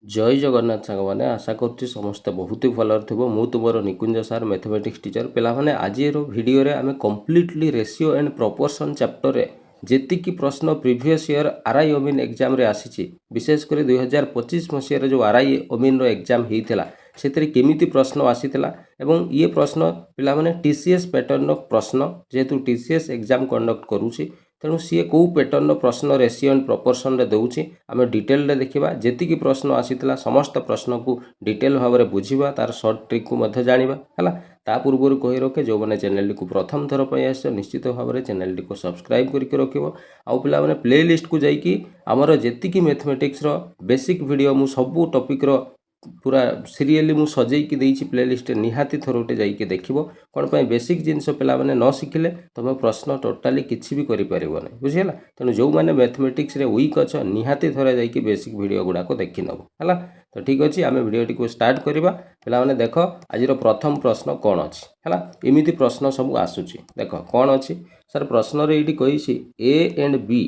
जय जगन्नाथ सांग मैंने आशा करुच्ची समस्ते बहुत ही भल थो मु तुम निकुंज सार मैथमेटिक्स टीचर पे आज भिडियो आम completely ratio and proportion chapter जेतिकी प्रश्न प्रीवियस ईयर आरआई अमीन एग्जाम रे आसी विशेषकर 2025 मसीह जो आरआई अमीन एग्जाम होता से केमिति प्रश्न आसीला एवं ये प्रश्न पिला टीसीएस पैटर्न प्रश्न जेहेतु टीसीएस एग्जाम कंडक्ट करुच्ची तेणु सी कौ पैटर्न प्रश्न रेशियो एंड प्रपोर्शन रे दौची आम डिटेल देखा जी प्रश्न आसीला समस्त प्रश्न को डिटेल भाव में बुझा तार सर्ट ट्रिक को जाना है ता पूर्व कही रखे जो मैंने चैनल को प्रथम थर पर आस निश्चित भाव में चैनल को सब्सक्राइब करके रखियो आउ पिला माने प्ले लिस्ट को जाइए आमर जी मैथमेटिक्स बेसिक वीडियो मु सबू टॉपिक रो पूरा सीरियली मु सजेकी देइछि प्ले लिस्ट निहाती थरोटे जाइके देखिबो कोन पय बेसिक जिंस पिला माने न सिखिले तुम प्रश्न टोटाली किछि भी करि परिबो नै बुझियला तेनु जो माने मैथमेटिक्स रे वीक अछ निहाती थरे जाइके बेसिक वीडियो गुडा को देखि नबो हला तो ठीक अछि आमे वीडियो को स्टार्ट करिबा पिला माने देखो आजिरो प्रथम प्रश्न कोन अछि हला एमिति प्रश्न सब आसुछि देखो कोन अछि सर प्रश्न रे इटी कहिछि A and B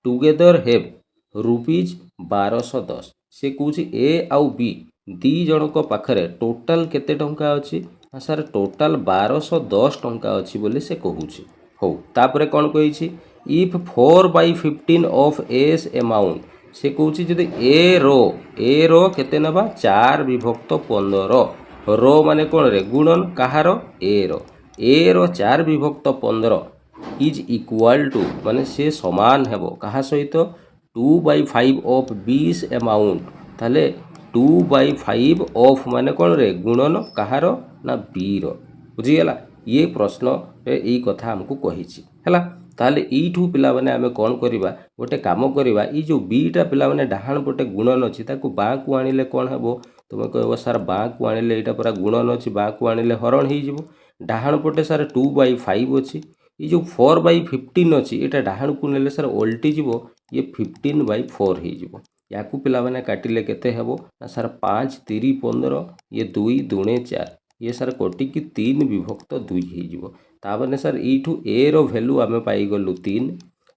together have rupees 1210 से कहूँ ए आउ बी दी जनक पाखरे टोटाल केते टंका अछि सर टोटाल 1210 टंका अछि बोली से कहूछि हो तापरे कोन कहिछि इफ 4/15 ऑफ एस अमाउंट से कहूछि जदि ए रो केते नबा 4/15 रो माने कोन रे गुणन कहार ए रो 4/15 इज इक्वल टू माने से समान हेबो कहा सहित 2/5 ऑफ 20 अमाउंट ताले 2/5 ऑफ माने कौन रे गुणन कहार ना बीर बुझीगला ये प्रश्न रे ई कथा हमको कहिछि हैला ताले ईठू पिला माने आमे कौन करिबा गोटे काम करिबा ई जो बीटा पिला माने डाहाण पटे गुणन अछि ताकू बा को आनिले कौन हेबो तुम कहबो सर बा को आनिले एटा पूरा गुणन अछि बा को आनिले हरण हे जिवो डाहाण पटे सर 2/5 अछि ई जो 4/15 अछि एटा डाहाण को नेले सर ओल्टी जिवो ये 15/4 हे जिवो याकू पिला माने काटिले केते हेबो ना सर 5 3 15 ये 2 दुणे 4 ये सर कोटि की 3/2 हे जिवो ता माने सर ईठू ए रो वैल्यू आमे पाई गलु 3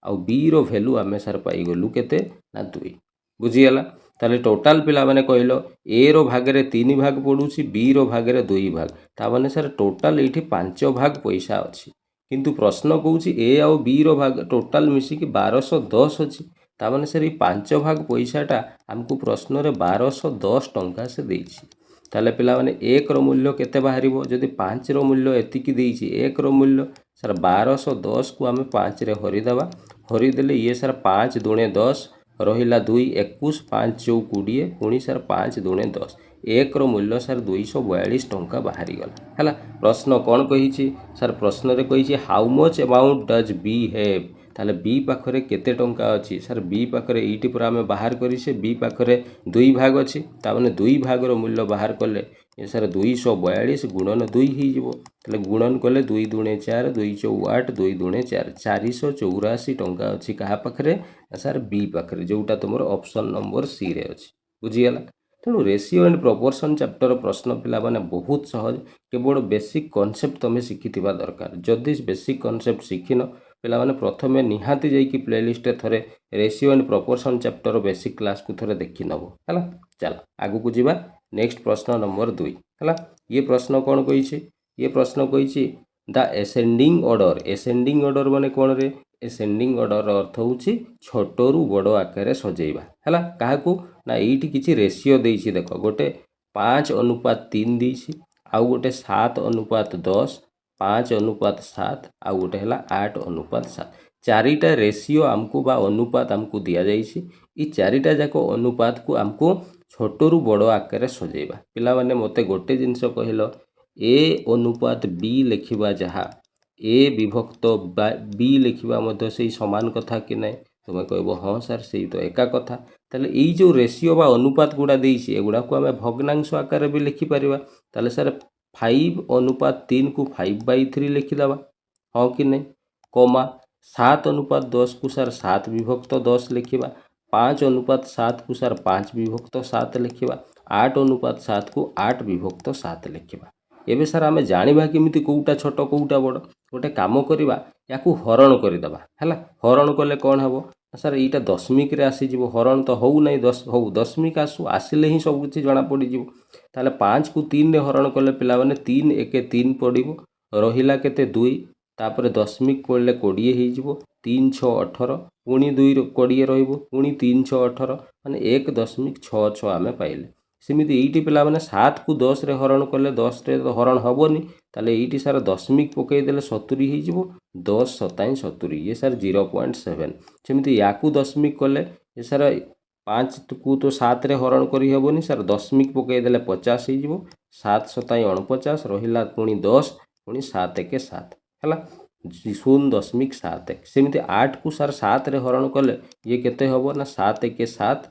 आ बी रो वैल्यू आमे सर पाई गलु केते ना 2 बुझियला ताले टोटाल पिला माने कहलो ए रो भागरे 3 भाग पडुची बी रो भागरे 2 भाग ता माने सर टोटाल एठी 5 भाग पैसा अछि किंतु प्रश्न कहूची ए आउ बी रो भाग टोटाल मिसी की 1210 अछि ता माने सर 5 भाग पैसाटा हमको प्रश्न रे 1210 टंका से देइछि ताले पिला माने 1 रो मूल्य केते बाहरिबो जदि 5 रो मूल्य एतिकी देइछि 1 रो मूल्य सर 1210 को आमे 5 रे हरि दबा हरि देले ये सर 5 दुणे 10 रहिला 2 21 5 चौ 20 पुणी सर 5 दुणे 10 1 रो मूल्य सर 242 टंका बाहरी गला हैला प्रश्न कोन कहिछि सर प्रश्न रे कहिछि how much amount does B have ताले बी पाखरे केते टंका अछि सर बी पाखरे एटी पूरा आमे बाहर करी से बी पाखरे 2 भाग अछि ता माने 2 भाग रो मूल्य बाहर करले ये सर 242 गुणन 2 ही जिवो ताले गुणन करले 2 दुणे 4 2 चौ 8 2 दुणे 4 484 टंका अछि कहा पाखरे सर बी पाखरे जोटा तुमर ऑप्शन नंबर सी रे अछि बुझियला तेणु रेशियो एंड प्रपोर्शन चैप्टर प्रश्न पिला माने बहुत सहज केवल बेसिक कॉन्सेप्ट तुम शिखिथिबा दरकार जदि बेसिक कॉन्सेप्ट शिखिन पिला माने प्रथमे निहाती जाइकी प्लेलिस्ट थरे ratio and proportion chapter basic class को थरे देखि नबो हला चल आगु को जीवा नेक्स्ट प्रश्न नंबर 2 हला ये प्रश्न कोन कहिछि ये प्रश्न कहिछि द एसेंडिंग ऑर्डर माने कोन रे एसेंडिंग ऑर्डर अर्थ होछि छोटरू बड़ आकार सजेइबा हला काहाकू ना एठी किछि रेशियो देइछि देखो गोटे 5:3 देइछि आउ गोटे 7:10 5:7 आउ गोटे हला 8:7 चारिटा रेशियो हमको बा अनुपात हमको दिया जाइछि ई चारिटा जाको अनुपात को हमको छोटरू बड़ आकार सजेइबा पिला माने मते गोटे जिंस कहिलो ए अनुपात बी लिखिबा जहा ए विभक्त बी लिखिबा मध्य से समान कथा कि नै तुम कहबो हाँ सर से तो एका कथा ताले ई जो रेशियो बा अनुपात गुडा देइछि एगुडा को हमें भग्नांश आकार भी लिखि परिबा ताले सर 5:3 को 5/3 लिखि दबा हाँ कि नै कमा 7:10 को सर 7/10 लिखिबा 5:7 को सर 5/7 लिखिबा 8:7 को 8/7 लिखिबा एबे सर आमे जानिबा केमिति कोउटा छोटो कोउटा बड़ गोटे काम करिबा याकू हरण करिदबा हैला हरण कले कोन हबो ସାର୍ ଏଇଟା ଦଶମିକରେ ଆସିଯିବ, ହରଣ ତ ହଉ ନାହିଁ, ହଉ ଦଶମିକ ଆସିଲେ ହିଁ ସବୁ କିଛି ଜଣା ପଡ଼ିଯିବ। ତାହେଲେ 5କୁ 3ରେ ହରଣ କଲେ ପିଲାମାନେ 3 1 3 ପଡ଼ିବ, ରହିଲା କେତେ 2, ତାପରେ ଦଶମିକ ପଡ଼ିଲେ 20 ହେଇଯିବ, 3 6 18, ପୁଣି 2 20 ରହିବ, ପୁଣି 3 6 18, ମାନେ 1.66 ଆମେ ପାଇଲେ। ସେମିତି ଏଇଠି ପିଲାମାନେ 7କୁ 10ରେ ହରଣ କଲେ 10ରେ ତ ହରଣ ହେବନି, ତାହେଲେ ଏଇଠି ସାର୍ ଦଶମିକ ପକାଇଦେଲେ 70 ହେଇଯିବ, 10 7 70, ଇଏ ସାର୍ 0.7। ସେମିତି ୟାକୁ ଦଶମିକ କଲେ ଏ ସାର୍ 5କୁ ତ 7ରେ ହରଣ କରି ହେବନି, ସାର୍ ଦଶମିକ ପକାଇଦେଲେ 50 ହେଇଯିବ, 7 7 49, ରହିଲା ପୁଣି 10, ପୁଣି 7 1 7 ହେଲା 0.71। ସେମିତି 8କୁ ସାର୍ 7ରେ ହରଣ କଲେ ଇଏ କେତେ ହେବ ନା 7 1 7,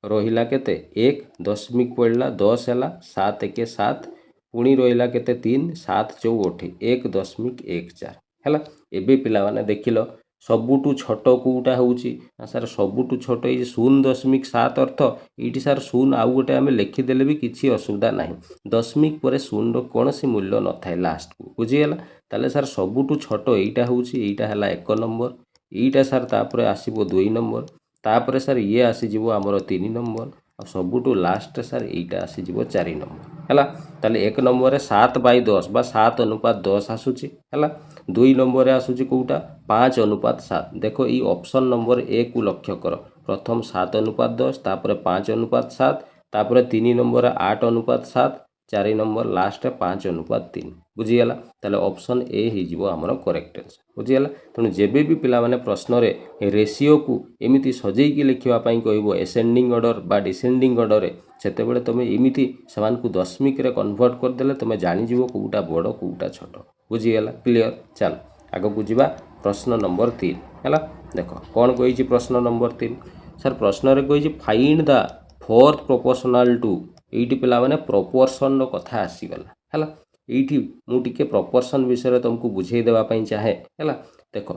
ରହିଲା କେତେ 1, ଦଶମିକ ପଡ଼ିଲା 10 ହେଲା, 7 1 7, ପୁଣି ରହିଲା କେତେ 3, 7 4 1.14 ହେଲା। ଏବେ ପିଲାମାନେ ଦେଖିଲ ସବୁଠୁ ଛୋଟ କେଉଁଟା ହେଉଛି ନା ସାର୍ ସବୁଠୁ ଛୋଟ ଏଇ 0.7 ଅର୍ଥ ଏଇଠି ସାର୍ 0 ଆଉ ଗୋଟେ ଆମେ ଲେଖିଦେଲେ ବି କିଛି ଅସୁବିଧା ନାହିଁ, ଦଶମିକ ପରେ 0ର କୌଣସି ମୂଲ୍ୟ ନଥାଏ ଲାଷ୍ଟକୁ, ବୁଝିଗଲା। ତାହେଲେ ସାର୍ ସବୁଠୁ ଛୋଟ ଏଇଟା ହେଉଛି, ଏଇଟା ହେଲା 1 ନମ୍ବର, ଏଇଟା ସାର୍ ତାପରେ ଆସିବ 2 ନମ୍ବର, ତାପରେ ସାର୍ ଇଏ ଆସିଯିବ ଆମର 3 ନମ୍ବର, ଆଉ ସବୁଠୁ ଲାଷ୍ଟରେ ସାର୍ ଏଇଟା ଆସିଯିବ 4 ନମ୍ବର ହେଲା। ତାହେଲେ 1 ନମ୍ବରରେ 7/10 ବା 7:10 ଆସୁଛି ହେଲା। 2 ନମ୍ବରରେ ଆସୁଛି କେଉଁଟା 5:7। ଦେଖ ଏଇ ଅପସନ୍ ନମ୍ବର Aକୁ ଲକ୍ଷ୍ୟ କର, ପ୍ରଥମ 7:10, ତାପରେ 5:7, ତାପରେ 3 ନମ୍ବରରେ 8:7, 4 ନମ୍ବର ଲାଷ୍ଟରେ 5:3, ବୁଝିଗଲା। ତାହେଲେ ଅପସନ୍ A ହେଇଯିବ ଆମର କରେକ୍ଟ ଆନ୍ସର, ବୁଝିଗଲା। ତେଣୁ ଯେବେ ବି ପିଲାମାନେ ପ୍ରଶ୍ନରେ ରେସିଓକୁ ଏମିତି ସଜେଇକି ଲେଖିବା ପାଇଁ କହିବ ଏସେଣ୍ଡିଂ ଅର୍ଡ଼ର ବା ଡିସେଣ୍ଡିଂ ଅର୍ଡ଼ରରେ, ସେତେବେଳେ ତୁମେ ଏମିତି ସେମାନଙ୍କୁ ଦଶମିକରେ କନଭର୍ଟ କରିଦେଲେ ତୁମେ ଜାଣିଯିବ କେଉଁଟା ବଡ଼ କେଉଁଟା ଛୋଟ, ବୁଝିଗଲା। କ୍ଲିଅର। ଚାଲ ଆଗକୁ ଯିବା ପ୍ରଶ୍ନ ନମ୍ବର 3 ହେଲା। ଦେଖ କ'ଣ କହିଛି ପ୍ରଶ୍ନ ନମ୍ବର 3। ସାର୍ ପ୍ରଶ୍ନରେ କହିଛି ଫାଇଣ୍ଡ ଦ ଫୋର୍ଥ ପ୍ରୋପୋର୍ସନାଲ ଟୁ, ଏଇଠି ପିଲାମାନେ ପ୍ରପୋର୍ସନର କଥା ଆସିଗଲା ହେଲା। ଏଇଠି ମୁଁ ଟିକେ ପ୍ରପୋର୍ସନ ବିଷୟରେ ତୁମକୁ ବୁଝେଇ ଦେବା ପାଇଁ ଚାହେଁ ହେଲା। ଦେଖ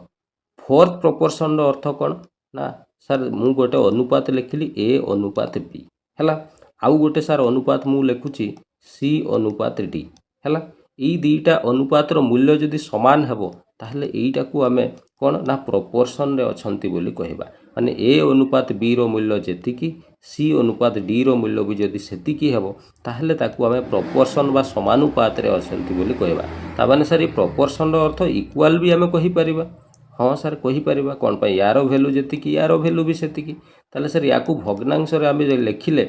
ଫୋର୍ଥ ପ୍ରୋପୋର୍ସନର ଅର୍ଥ କ'ଣ ନା ସାର୍ ମୁଁ ଗୋଟେ ଅନୁପାତ ଲେଖିଲି A:B ହେଲା, ଆଉ ଗୋଟେ ସାର୍ ଅନୁପାତ ମୁଁ ଲେଖୁଛି C:D ହେଲା। ଏଇ ଦୁଇଟା ଅନୁପାତର ମୂଲ୍ୟ ଯଦି ସମାନ ହେବ ତାହେଲେ ଏଇଟାକୁ ଆମେ କ'ଣ ନା ପ୍ରପୋର୍ସନରେ ଅଛନ୍ତି ବୋଲି କହିବା। ମାନେ A:Bର ମୂଲ୍ୟ ଯେତିକି, C:Dର ମୂଲ୍ୟ ବି ଯଦି ସେତିକି ହେବ ତାହେଲେ ତାକୁ ଆମେ ପ୍ରପୋର୍ସନ ବା ସମାନୁପାତରେ ଅଛନ୍ତି ବୋଲି କହିବା। ତାମାନେ ସାର୍ ଏଇ ପ୍ରପୋର୍ସନର ଅର୍ଥ ଇକ୍ୱାଲ୍ ବି ଆମେ କହିପାରିବା। ହଁ ସାର୍ କହିପାରିବା, କ'ଣ ପାଇଁ, ୟାର ଭ୍ୟାଲୁ ଯେତିକି ୟାର ଭ୍ୟାଲୁ ବି ସେତିକି। ତାହେଲେ ସାର୍ ୟାକୁ ଭଗ୍ନାଂଶରେ ଆମେ ଲେଖିଲେ,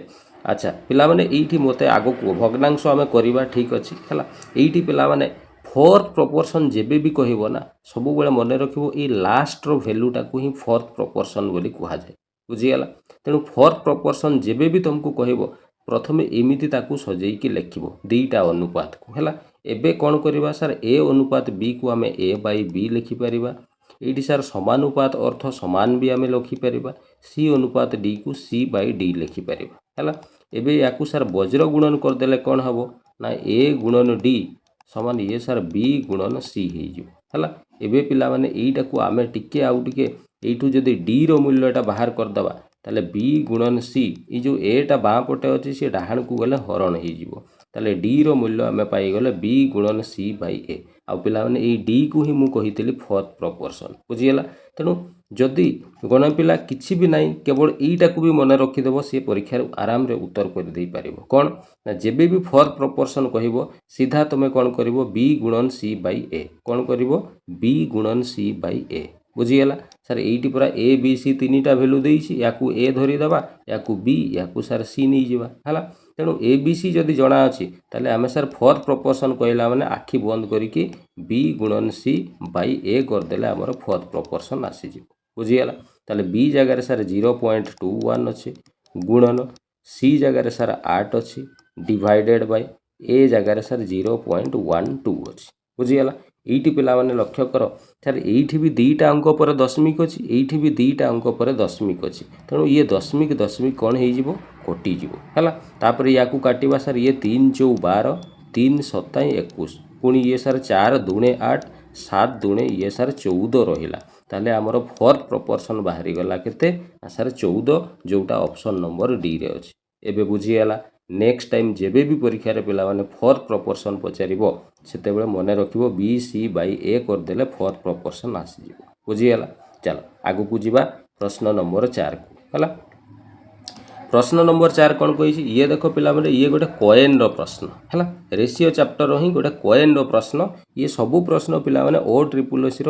ଆଚ୍ଛା ପିଲାମାନେ ଏଇଠି ମୋତେ ଆଗକୁ ଭଗ୍ନାଂଶ ଆମେ କରିବା ଠିକ୍ ଅଛି ହେଲା। ଏଇଠି ପିଲାମାନେ ଫୋର୍ଥ ପ୍ରପୋର୍ସନ୍ ଯେବେ ବି କହିବ ନା ସବୁବେଳେ ମନେ ରଖିବ ଏଇ ଲାଷ୍ଟର ଭ୍ୟାଲୁଟାକୁ ହିଁ ଫୋର୍ଥ ପ୍ରପୋର୍ସନ୍ ବୋଲି କୁହାଯାଏ, ବୁଝିଗଲା। ତେଣୁ ଫୋର୍ଥ ପ୍ରପୋର୍ସନ୍ ଯେବେ ବି ତୁମକୁ କହିବ ପ୍ରଥମେ ଏମିତି ତାକୁ ସଜେଇକି ଲେଖିବ ଦୁଇଟା ଅନୁପାତକୁ ହେଲା। ଏବେ କ'ଣ କରିବା ସାର୍ A:Bକୁ ଆମେ A/B ଲେଖିପାରିବା। ଏଇଠି ସାର୍ ସମାନୁପାତ ଅର୍ଥ ସମାନ ବି ଆମେ ଲେଖିପାରିବା। C:Dକୁ C/D ଲେଖିପାରିବା ହେଲା। ଏବେ ୟାକୁ ସାର୍ ବଜ୍ର ଗୁଣନ କରିଦେଲେ କ'ଣ ହେବ ନା A:D ସମାନ ଇଏ ସାର୍ B:C ହେଇଯିବ ହେଲା। ଏବେ ପିଲାମାନେ ଏଇଟାକୁ ଆମେ ଟିକେ ଆଉ ଟିକେ ଏଇଠୁ ଯଦି Dର ମୂଲ୍ୟଟା ବାହାର କରିଦେବା ତାହେଲେ B:C, ଏଇ ଯେଉଁ Aଟା ବାଁ ପଟେ ଅଛି ସେ ଡାହାଣକୁ ଗଲେ ହରଣ ହେଇଯିବ। ତାହେଲେ Dର ମୂଲ୍ୟ ଆମେ ପାଇଗଲେ B:C/A। ଆଉ ପିଲାମାନେ ଏଇ Dକୁ ହିଁ ମୁଁ କହିଥିଲି ଫୋର୍ଥ ପ୍ରପୋର୍ସନ୍, ବୁଝିଗଲା। ତେଣୁ ଯଦି ଗଣ ପିଲା କିଛି ବି ନାହିଁ କେବଳ ଏଇଟାକୁ ବି ମନେ ରଖିଦେବ, ସେ ପରୀକ୍ଷାରେ ଆରାମରେ ଉତ୍ତର କରିଦେଇପାରିବ। କ'ଣ ନା ଯେବେ ବି ଫୋର୍ଥ ପ୍ରପୋର୍ସନ୍ କହିବ ସିଧା ତୁମେ କ'ଣ କରିବ B:C/A, କ'ଣ କରିବ B:C/A, ବୁଝିଗଲା। ସାର୍ ଏଇଠି ପୁରା A,B,C ତିନିଟା ଭ୍ୟାଲୁ ଦେଇଛି, ୟାକୁ A ଧରିଦେବା, ୟାକୁ B, ୟାକୁ ସାର୍ C ନେଇଯିବା ହେଲା। ତେଣୁ A,B,C ଯଦି ଜଣା ଅଛି ତାହେଲେ ଆମେ ସାର୍ ଫୋର୍ଥ ପ୍ରପୋର୍ସନ୍ କହିଲା ମାନେ ଆଖି ବନ୍ଦ କରିକି B:C/A କରିଦେଲେ ଆମର ଫୋର୍ଥ ପ୍ରପୋର୍ସନ୍ ଆସିଯିବ, ବୁଝିଗଲା। ତାହେଲେ B ଜାଗାରେ ସାର୍ 0.21 ଅଛି, ଗୁଣନ C ଜାଗାରେ ସାର୍ 8 ଅଛି, ଡିଭାଇଡେଡ଼ ବାଇ A ଜାଗାରେ ସାର୍ 0.12 ଅଛି, ବୁଝିଗଲା। ଏଇଠି ପିଲାମାନେ ଲକ୍ଷ୍ୟ କର ସାର୍ ଏଇଠି ବି ଦୁଇଟା ଅଙ୍କ ପରେ ଦଶମିକ ଅଛି, ଏଇଠି ବି ଦୁଇଟା ଅଙ୍କ ପରେ ଦଶମିକ ଅଛି। ତେଣୁ ଇଏ ଦଶମିକ ଦଶମିକ କ'ଣ ହେଇଯିବ କଟିଯିବ ହେଲା। ତାପରେ ୟାକୁ କାଟିବା ସାର୍ ଇଏ 3 × 12, 3 7 21, ପୁଣି ଇଏ ସାର୍ 4 2 8, 7 2 ଇଏ ସାର୍ 14 ରହିଲା। ତାହେଲେ ଆମର ଫୋର୍ଥ ପ୍ରପୋର୍ସନ୍ ବାହାରିଗଲା କେତେ ନା ସାର୍ 14, ଯେଉଁଟା ଅପସନ୍ ନମ୍ବର Dରେ ଅଛି। ଏବେ ବୁଝିଗଲା। ନେକ୍ସଟ ଟାଇମ୍ ଯେବେ ବି ପରୀକ୍ଷାରେ ପିଲାମାନେ ଫୋର୍ଥ ପ୍ରପୋର୍ସନ୍ ପଚାରିବ ସେତେବେଳେ ମନେ ରଖିବ B/C/A କରିଦେଲେ ଫୋର୍ଥ ପ୍ରପୋର୍ସନ୍ ଆସିଯିବ, ବୁଝିଗଲା। ଚାଲ ଆଗକୁ ଯିବା प्रश्न नंबर 4 को है। प्रश्न नंबर 4 कौन कही ये देख पे ये गोटे कॉइन रो प्रश्न है रेशियो चैप्टर ही गोटे कॉइन रो प्रश्न ये सबू प्रश्न पे ओ ट्रिपल एस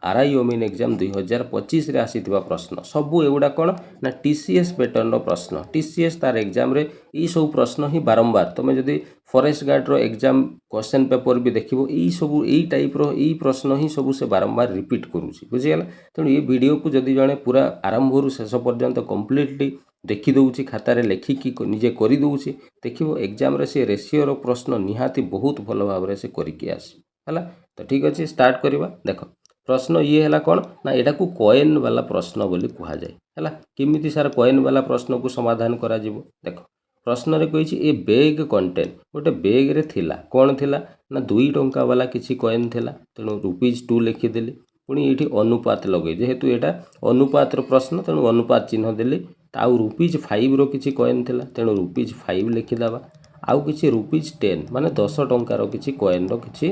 आरआई ओमिन एग्जाम 2025 रे आसीथिबा प्रश्न सबू एगुड़ा कौन ना टीसीएस पैटर्न रो प्रश्न टीसीएस तार एग्जाम रे ई सब प्रश्न ही बारंबार तुम जदि फॉरेस्ट गार्ड रो एग्जाम क्वेश्चन पेपर भी देखिबो ई सबू ई टाइप रो ई प्रश्न ही सबू से बारंबार रिपीट करूची बुझिगला तेणु ये वीडियो को जदि जणे पूरा आरंभ रु शेष पर्यंत कंप्लीटली देखी दउची खातार लेखिकी निजे करी दउची देखिबो एग्जाम रे से रेशियो रो प्रश्न निहाती बहुत भल भाव से करिके आसी हला। तो ठीक अछि स्टार्ट करबा देखो प्रश्न ये है कौन ना यहाँ को कॉइन वाला प्रश्न बोली कह जाए है किमिति सार कॉइन वाला प्रश्न को समाधान करा जिवो देखो प्रश्न रे कही ए बेग कंटेन गोटे बेग रे थिला कौन थिला ना 2 टंका वाला किसी कॉइन थिला तेणु ₹2 लिखिदेली पुणी ये अनुपात लगे जेहेतु यहाँ अनुपात प्रश्न तेणु अनुपात चिन्ह देली आउ ₹5 रो किसी कॉइन थिला तेणु ₹5 लिखिदेवा आउ किसी ₹10 माने 10 टंकार किसी कॉइन रो किसी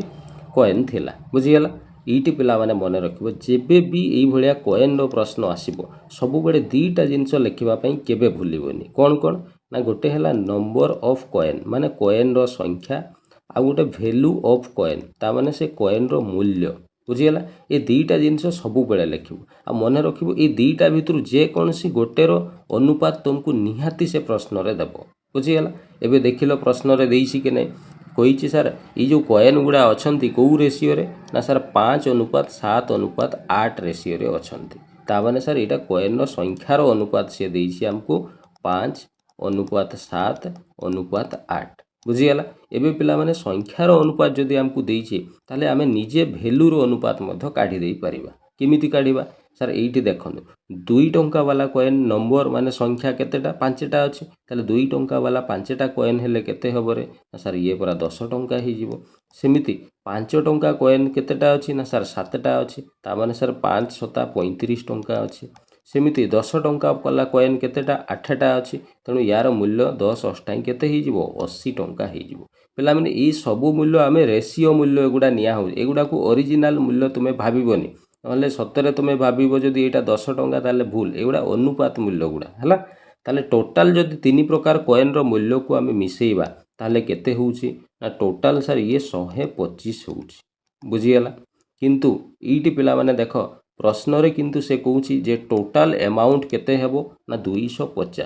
कॉइन थिला बुझीगला ये पिला माने मन रखिबो जेबे भी एई भलिया कॉइन रो प्रश्न आसीबो सब बेले दीटा जिंस लिखिबा पई केबे भूलिबोनी कौन कौन ना गोटे हैला नंबर ऑफ कॉइन माने कॉइन रो संख्या आ गोटे वैल्यू ऑफ कॉइन ता माने से कॉइन रो मूल्य बुझीगला ये दीटा जिंस सब बेले लिखिबो आ मन रखिबो ये दीटा भितर जे कोनसी गोटे रो अनुपात तुमको निहाती से प्रश्न रे देबो बुझीगला एबे देखिलो प्रश्न रे देइसी के नै कही सार ये जो कॉइन गुड़ा अच्छा कौ रेशियो रे ना सार 5:7:8 रेशियो रे अच्छा ताने सार यहाँ कॉइन संख्यार अनुपात सी देसी आमको 5:7:8 बुझीगला एबे पिला माने संख्यार अनुपात जदि आमको देइछे ताले आमे निजे वैल्यू रो अनुपात मध्य काढी देई परिबा किमिति काढिबा सार एइठी देखंतु 2 टंका वाला कॉइन नंबर माने संख्या केतेटा 5टा अछि ताले 2 टंका वाला 5टा कॉइन हेले केते हबो रे सार ये पूरा 10 टंका ही जीवो सेमिति 5 टंका कॉइन केतेटा अछि ना सार 7टा अछि ता माने सार 5×7=35 टंका अछि सेमिति 10 टंका वाला कॉइन केतेटा 8टा अछि तेणु यार मूल्य 10×8 केते ही जीवो 80 टंका ही जीवो पिला माने ई सब मूल्य आमे रेशियो मूल्य एगुडा निया हो एगुडा को ओरिजिनल मूल्य तुमे भाबिबोनी नहले सतरे तुमे भाबिबो जदि एटा 10 टंका ताले भूल एगुडा अनुपात मूल्य गुडा हला ताले टोटल जदि 3 प्रकार कॉइन रो मूल्य को आमे मिसेइबा ताले केते होउची ना टोटल सार ये 125 होउची बुझीगला किंतु ईटी पिला माने देखो प्रश्न रे किंतु से कहउची जे टोटल अमाउंट केते हेबो ना 250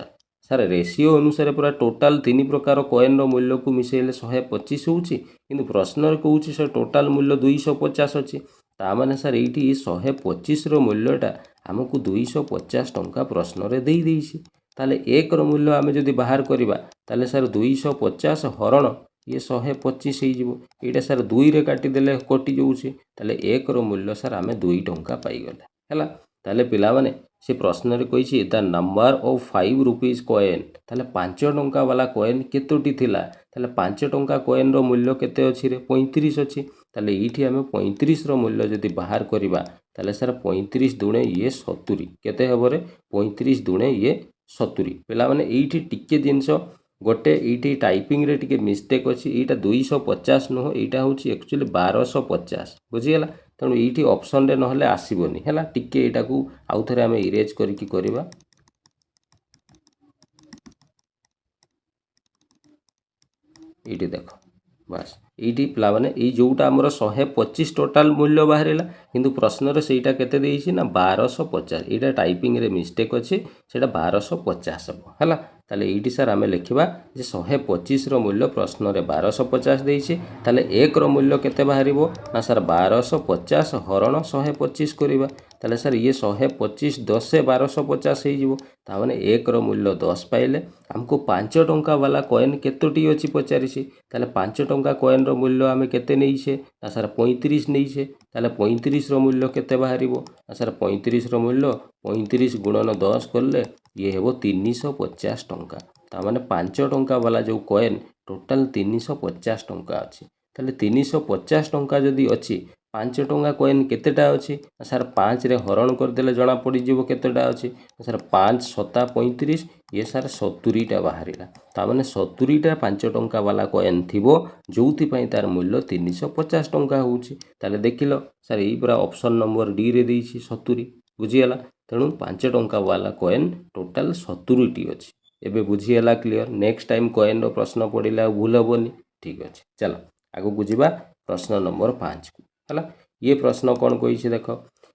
सार रेशियो अनुसार पूरा टोटल 3 प्रकार कॉइन रो मूल्य को मिसेइले 125 होउची किंतु प्रश्न रे कहउची से टोटल मूल्य 250 अछि ता माने सार एठी 125 रो मूल्यटा हमकु 250 टंका प्रश्न रे देई देइसी ताले 1 रो मूल्य आमे जदि बाहर करबा ताले सार 250 हरण ये 125 ही जीवो एटा सार 2 रे काटी देले कटि जाउची ताले 1 रो मूल्य सार आमे 2 टंका पाई गला हैला ताले पिला माने से प्रश्न रे कहिछि the number of 5 rupees coin ताले 5 टंका वाला कॉइन केतोटी थिला ताले 5 टंका कॉइन रो मूल्य केते अछि रे 35 अछि ताले एठी आमे 35 रो मूल्य जदि बाहर करबा ताले सर 35 दुणे ये 70 केते हबो रे 35 दुणे ये 70 पिला माने एठी टिके जिंस गोटे एठी टाइपिंग रे टिके मिस्टेक अछि एटा 250 न एटा होछि एक्चुअली 1250 बुझियला तणु एठी ऑप्शन रे नहले आसीबोनी हैला टिके एटा को आउ थरे आमे इरेज करिकि करबा एठी देखो बस ये पिला माने ये जोटा आमर 125 टोटाल मूल्य बाहर किंतु प्रश्न रे सेटा केते देइछि ना 1250 एटा टाइपिंग रे मिस्टेक अछि सेटा 1250 हबो हला ताले एठी सर आमे लिखिबा जे 125 रो मूल्य प्रश्न रे 1250 देइछि ताले 1 रो मूल्य केते बाहरिबो ना सर 1250 हरण 125 करिबा ताले सर ये 125 10 से 1250 हे जिवो ता माने 1 रो मूल्य 10 पाइले हमको 5 टंका वाला कॉइन केतोटी अछि पचारिछि ताले 5 टंका कॉइन रो मूल्य आमे केते नेइछे ना सर 35 नेइछे ताले 35 रो मूल्य केते बाहरिबो ना सर 35 रो मूल्य 35 गुणन 10 करले ये हेबो 350 टंका ता माने 5 टंका वाला जो कॉइन टोटल 350 टंका अछि ताले 350 टंका जदी अछि 5 टंका कॉइन केतेटा अछि सर 5 रे हरण कर देले जणा पड़ी जीवो केतेटा अछि सर 5×7=35 ये सर 70 टा बाहरिला ता माने 70 टा 5 टंका वाला कॉइन थिबो जोउथि पई तार मूल्य 350 टंका होउछि ताले देखिलो सर एई पूरा ऑप्शन नंबर डी रे देइछि 70 बुझियला तेणु 5 टंका वाला कॉइन टोटाल 70टी अच्छी। एबे बुझीगला क्लियर। नेक्स्ट टाइम कॉइन प्रश्न पड़े भूल हेनी। ठीक अच्छे चलो आगू को जीवा प्रश्न नंबर 5 को है। ये प्रश्न कौन कही देख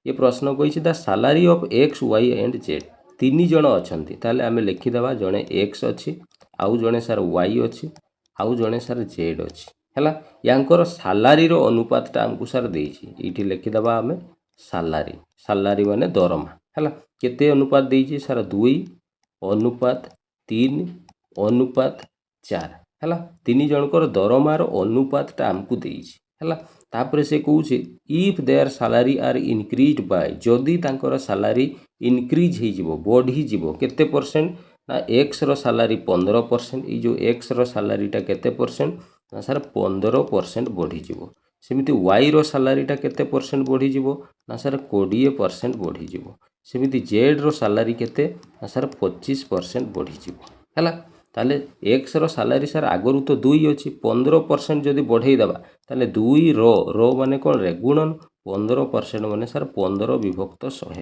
ये प्रश्न कही the salary of x y and z. 3 जन अच्छा ताले आम लिखिदेवा जड़े एक्स अच्छी आउ जड़े सार वाई अच्छी आउ जड़े सार जेड अच्छी है। यांकर सालारी अनुपातटा आमको सार देती ये लिखिदेवा आम सालारी। सालारी माने दरमा है। केते अनुपात देती सार 2 अनुपात 3 अनुपात 4 है। 3 जनकर दरमार अनुपातटा आमको देती है। तापर से कौच if their salary are increase by जदि तांकर सालारी इनक्रीज हो बढ़ी केते परसेंट ना एक्स रो सालारी 15%। ये जो एक्स रो सालारीटा केते परसेंट ना सार 15% बढ़ी सेमिति वाई रो सालारीटा केते परसेंट बढ़ी ना सार 20% बढ़ी सेमिति जेड रो सालारी केते ना सार 25% बढ़ी है। ताले एक्स रो सालारी सार आगरू तो 2 अच्छी 15% जदि बढ़ई देबा ताले 2 रो माने कौन रे गुणन 15% माने सार 15 विभक्त 100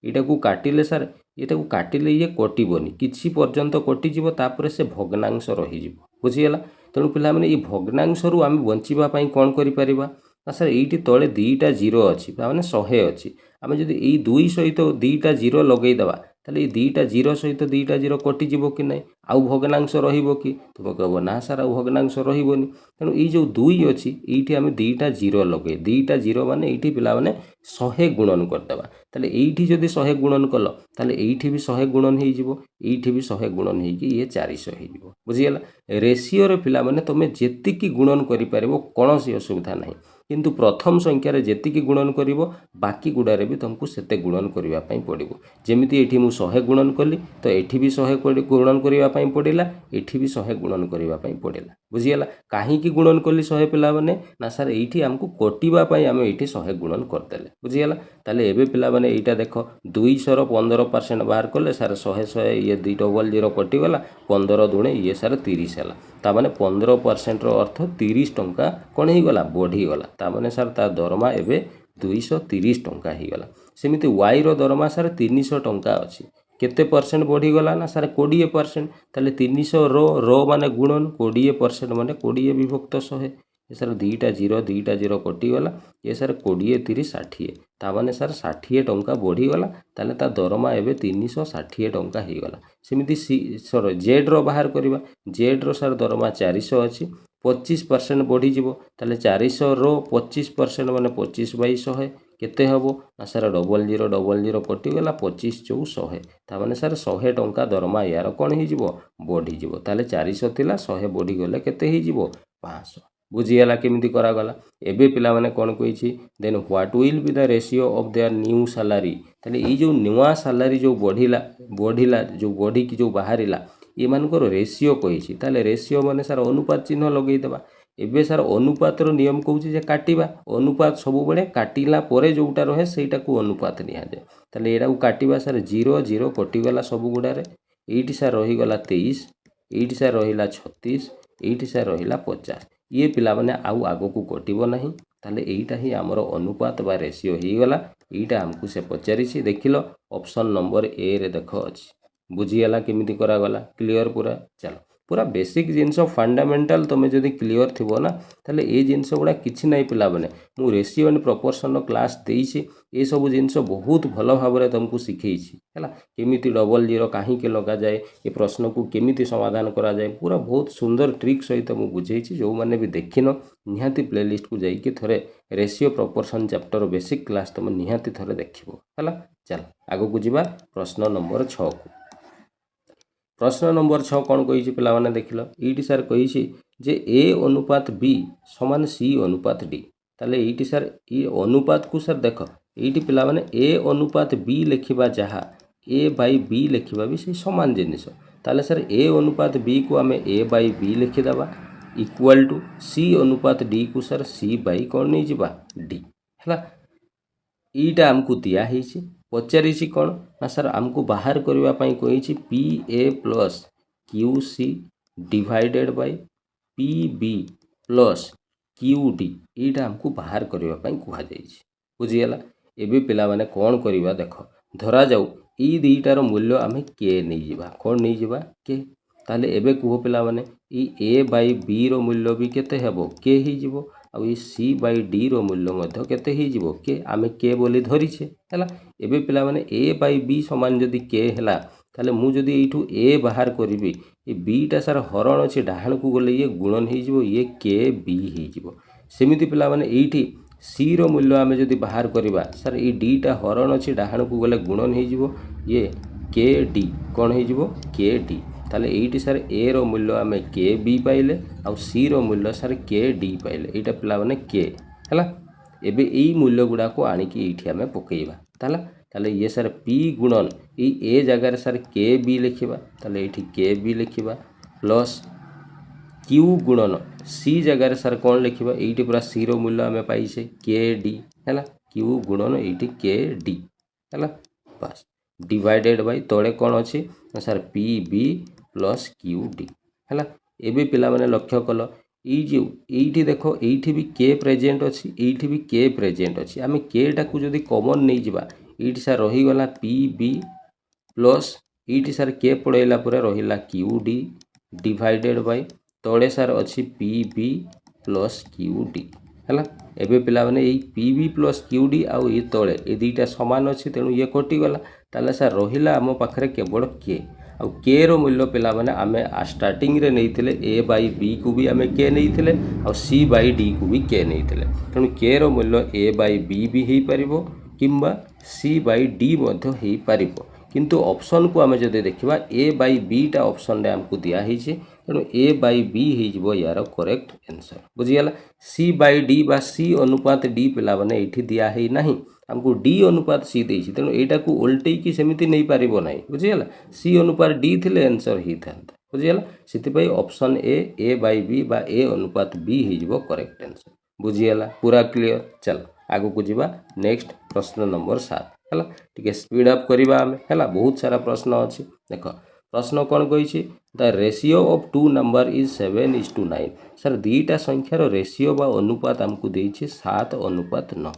यहाँ को काटिले सार यहाँ को काटिले ये कटबनी किसी पर्यंत कटिजी तापर से भग्नांश रही बुझीगला। तेणु पिला माने ये भग्नांश रु आम बचापी कौन करिपरिबा ना सार ये तले 2टा 0 अच्छी मैंने 100 अच्छी आम जब ये 2 सहित 2टा 0 लगेदेवा ताले ये 2टा 0 सहित 2टा 0 कटिजी कि ना आउ भग्नांश रहिबो कि तुम कह ना सार आउ भग्नांश रहिबोनी। तेणु ये जो 2 अच्छी ये आम 2टा 0 लगे 2टा 0 माने ये पिला माने 100 गुणन करदेवा ताले ये जदि 100 गुणन कल ताले ये भी 100 गुणन हो ये भी 100 गुणन हो ये 400 हो बुझीगला। रेसीओ रे पिला माने तुम जेतिकी गुणन करिपारिबो कौनसी असुविधा नहीं किंतु प्रथम संख्यार जेतिकी गुणन करिवो बाकी गुड़ारे भी तुमको सेते गुणन करिवा पई पड़िबो। जेमिति एठी मु 100 गुणन कली तो एठी भी 100 गुणन करिवा पई पड़िला एठी भी 100 गुणन करिवा पई पड़िला बुझीगला। काहे की गुणन कली 100 पिला माने ना सार एठी हमको कटिवा पई आमे एठी 100 गुणन करदेले बुझीगला। ताले एबे पिला माने एटा देखो 200 रो 15% बाहर कले सार 100 ये 2 डबल 0 कटिगला 15 दुणे ये सार 30 है तामाने 15% रो अर्थ 30 टंका कौन हो गला बढ़ीगला तामाने सार ता दरमा एबे 230 टंका हो गला। सेमिति वाई रो दरमा सार 300 टंका अच्छी केते परसेंट बढ़ीगला ना सार 20% ताले 300 रो माने गुणन 20% माने 20 विभक्त 100 ये सार 2टा 0 कटिगला ये सार 20 30 60 तामाने सार 60 टंका बढ़ीगला ताले ता दरमा एबे 360 टंका हो गला। सेमिति सर जेड रो बाहर करवा जेड रो सार दरमा 400 अच्छी 25% बढ़ीज ताले 400 रो 25% माने 25/100 केते हबो ना सार डबल जीरो कटिगला 25 × 100 तामाने सार 100 टंका दरमा यार कौन हो बढ़ी ताले 400 थिला 100 बढ़ीगले केते हो 500 बुझीगला केमिति करागला। एबे पिला माने कौन कही then what will be the ratio of their new salary ताले ये जो नुआ सैलरी जो बढ़िला जो बढ़ी की जो बाहरिला ये मानकर रेशियो कही ताले रेशियो माने सार अनुपात चिन्ह लगेदेवा। एबे सार अनुपात नियम कहूँ जे काटिबा अनुपात सब बड़े काटिला परे जोटा रहे सेटा को अनुपात निया जाए ताले एटा को काटिबा सार 0 0 कटिगला सब गुड़ारे एटी सार रहीगला 23 एटी सार रहिला 36 एटी सार रहिला 50 ये पिला माने आउ आगो को कटिबो नहीं ताले एटा ही आमर अनुपात बा रेशियो हो गला। एटा हमको से पचारिछि देखिलो ऑप्शन नंबर ए रे देखो अछि बुझीगला केमिति करागला क्लियर पूरा। चलो पूरा बेसिक जिनस फंडामेंटल तुम जदि क्लियर थी ना ताले ये जिनस गुड़ा किछि नहीं पिला माने मु रेशियो एंड प्रोपोर्शन क्लास देइछि ये सब जिनस बहुत भल भाव में तुमको शिखेइछि हैला केमिति डबल जीरो काहे के लगा जाए ये प्रश्न को केमिति समाधान करा जाए पूरा बहुत सुंदर ट्रिक सहित मु बुझेइछि। जो माने भी देखिन निहाती प्लेलिस्ट को जाइए थोड़े ratio proportion chapter basic class तुम निहाती थोड़े देखिबो हैला। चल आगो को जीवा प्रश्न नंबर 6 को। प्रश्न नंबर 6 कौन कही पिला माने देखिल ये सार कही जे ए अनुपात बी समान सी अनुपात डी ताले ये सार ये अनुपात को सार देख ये पिला माने ए अनुपात बी लिखा जहाँ ए बाई बी लिखा भी से समान जिनिस ताले सार ए अनुपात बी को आम ए बाई बी लिखिदेवा इक्वल टू सी अनुपात डी को सार सी बाई कौन नहीं जावा डी है। यीटा आमको दिखाई पचारि कौन ना सर आमको बाहर करने कही P A plus Q C divided by P B plus Q D यीटा आमको बाहर करने कहुई बुझीगला। एबे पिला माने कौन करवा देख ଧରା ଯାଉ ଏଇ ଦୁଇଟାର ମୂଲ୍ୟ ଆମେ କେ ନେଇଯିବା। କ'ଣ ନେଇଯିବା? କେ। ତାହେଲେ ଏବେ କୁହ ପିଲାମାନେ ଏଇ ଏ ବାଇ ବି ର ମୂଲ୍ୟ ବି କେତେ ହେବ? କେ ହେଇଯିବ। ଆଉ ଏଇ ସି ବାଇ ଡି ର ମୂଲ୍ୟ ମଧ୍ୟ କେତେ ହେଇଯିବ? କେ। ଆମେ କେ ବୋଲି ଧରିଛେ ହେଲା। ଏବେ ପିଲାମାନେ ଏ ବାଇ ବି ସମାନ ଯଦି କେ ହେଲା, ତାହେଲେ ମୁଁ ଯଦି ଏଇଠୁ ଏ ବାହାର କରିବି, ଏ ବିଟା ସାର୍ ହରଣ ଅଛି ଡାହାଣକୁ ଗଲେ ଇଏ ଗୁଣନ ହେଇଯିବ, ଇଏ କେ ବି ହେଇଯିବ। ସେମିତି ପିଲାମାନେ ଏଇଠି ସି ର ମୂଲ୍ୟ ଆମେ ଯଦି ବାହାର କରିବା, ସାର୍ ଏଇ ଡିଟା ହରଣ ଅଛି ଡାହାଣକୁ ଗଲେ ଗୁଣନ ହେଇଯିବ, ଇଏ କେ ଡି କ'ଣ ହେଇଯିବ? K D. ତାହେଲେ ଏଇଠି ସାର୍ ଏ ର ମୂଲ୍ୟ ଆମେ କେ ବି ପାଇଲେ, ଆଉ ସି ର ମୂଲ୍ୟ ସାର୍ କେ ଡି ପାଇଲେ। ଏଇଟା ପିଲାମାନେ କେ ହେଲା। ଏବେ ଏଇ ମୂଲ୍ୟ ଗୁଡ଼ାକୁ ଆଣିକି ଏଇଠି ଆମେ ପକେଇବା। ତାହେଲେ ଇଏ ସାର୍ ପି ଗୁଣନ ଏଇ ଏ ଜାଗାରେ ସାର୍ କେ ବି ଲେଖିବା। ତାହେଲେ ଏଇଠି କେ ବି ଲେଖିବା ପ୍ଲସ୍ କ୍ୟୁ ଗୁଣନ ସି ଜାଗାରେ ସାର୍ କ'ଣ ଲେଖିବା? ଏଇଠି ପୁରା ସି ର ମୂଲ୍ୟ ଆମେ ପାଇଛେ କେ ଡି ହେଲା। କ୍ୟୁ ଗୁଣନ ଏଇଠି କେ ଡି ହେଲା। ବାସ୍ ଡିଭାଇଡେଡ଼ ବାଇ ତଳେ କ'ଣ ଅଛି ନା ସାର୍ ପି ବି ପ୍ଲସ୍ କ୍ୟୁ ଡି ହେଲା। ଏବେ ପିଲାମାନେ ଲକ୍ଷ୍ୟ କଲ ଏଇ ଯେଉଁ ଏଇଠି ଦେଖ ଏଇଠି ବି କେ ପ୍ରେଜେଣ୍ଟ ଅଛି, ଏଇଠି ବି କେ ପ୍ରେଜେଣ୍ଟ ଅଛି। ଆମେ କେଟାକୁ ଯଦି କମନ୍ ନେଇଯିବା, ଏଇଠି ସାର୍ ରହିଗଲା ପି ବି ପ୍ଲସ୍ ଏଇଠି ସାର୍ କେ ପଳେଇଲା ପରେ ରହିଲା କ୍ୟୁ ଡି ଡିଭାଇଡେଡ଼ ବାଇ ତଳେ ସାର୍ ଅଛି ପି ବି ପ୍ଲସ୍ କ୍ୟୁ ଡି ହେଲା। ଏବେ ପିଲାମାନେ ଏଇ ପି ବି ପ୍ଲସ୍ କ୍ୟୁ ଡି ଆଉ ଏ ତଳେ ଏ ଦୁଇଟା ସମାନ ଅଛି, ତେଣୁ ଇଏ କଟିଗଲା। ତାହେଲେ ସାର୍ ରହିଲା ଆମ ପାଖରେ କେବଳ କେ। ଆଉ କେ ର ମୂଲ୍ୟ ପିଲାମାନେ ଆମେ ଷ୍ଟାର୍ଟିଂରେ ନେଇଥିଲେ ଏ ବାଇ ବି କୁ ବି ଆମେ କେ ନେଇଥିଲେ, ଆଉ ସି ବାଇ ଡି କୁ ବି କେ ନେଇଥିଲେ। ତେଣୁ କେ ର ମୂଲ୍ୟ ଏ ବାଇ ବି ବି ହେଇପାରିବ କିମ୍ବା ସି ବାଇ ଡି ମଧ୍ୟ ହେଇପାରିବ। କିନ୍ତୁ ଅପସନ୍କୁ ଆମେ ଯଦି ଦେଖିବା ଏ ବାଇ ବିଟା ଅପସନ୍ରେ ଆମକୁ ଦିଆହେଇଛି, ତେଣୁ ଏ ବାଇ ବି ହେଇଯିବ ୟାର କରେକ୍ଟ ଆନ୍ସର୍। ବୁଝିଗଲା। ସି ବାଇ ଡି ବା ସି ଅନୁପାତ ଡି ପିଲାମାନେ ଏଇଠି ଦିଆ ହେଇନାହିଁ, ଆମକୁ ଡି ଅନୁପାତ ସି ଦେଇଛି, ତେଣୁ ଏଇଟାକୁ ଓଲଟେଇକି ସେମିତି ନେଇପାରିବ ନାହିଁ। ବୁଝିଗଲା। ସି ଅନୁପାତ ଡି ଥିଲେ ଆନ୍ସର୍ ହେଇଥାନ୍ତା। ବୁଝିଗଲା। ସେଥିପାଇଁ ଅପସନ୍ ଏ ବାଇ ବି ବା ଏ ଅନୁପାତ ବି ହେଇଯିବ କରେକ୍ଟ ଆନ୍ସର୍। ବୁଝିଗଲା। ପୁରା କ୍ଲିଅର। ଚାଲ ଆଗକୁ ଯିବା ନେକ୍ସଟ ପ୍ରଶ୍ନ ନମ୍ବର 7 ହେଲା। ଟିକେ ସ୍ପିଡ୍ ଅପ୍ କରିବା ଆମେ ହେଲା। ବହୁତ ସାରା ପ୍ରଶ୍ନ ଅଛି। ଦେଖ ପ୍ରଶ୍ନ କ'ଣ କହିଛି? The ratio of two number is 7:9। Sir ଦୁଇଟା ସଂଖ୍ୟାର ରେସିଓ ବା ଅନୁପାତ ଆମକୁ ଦେଇଛି 7:9।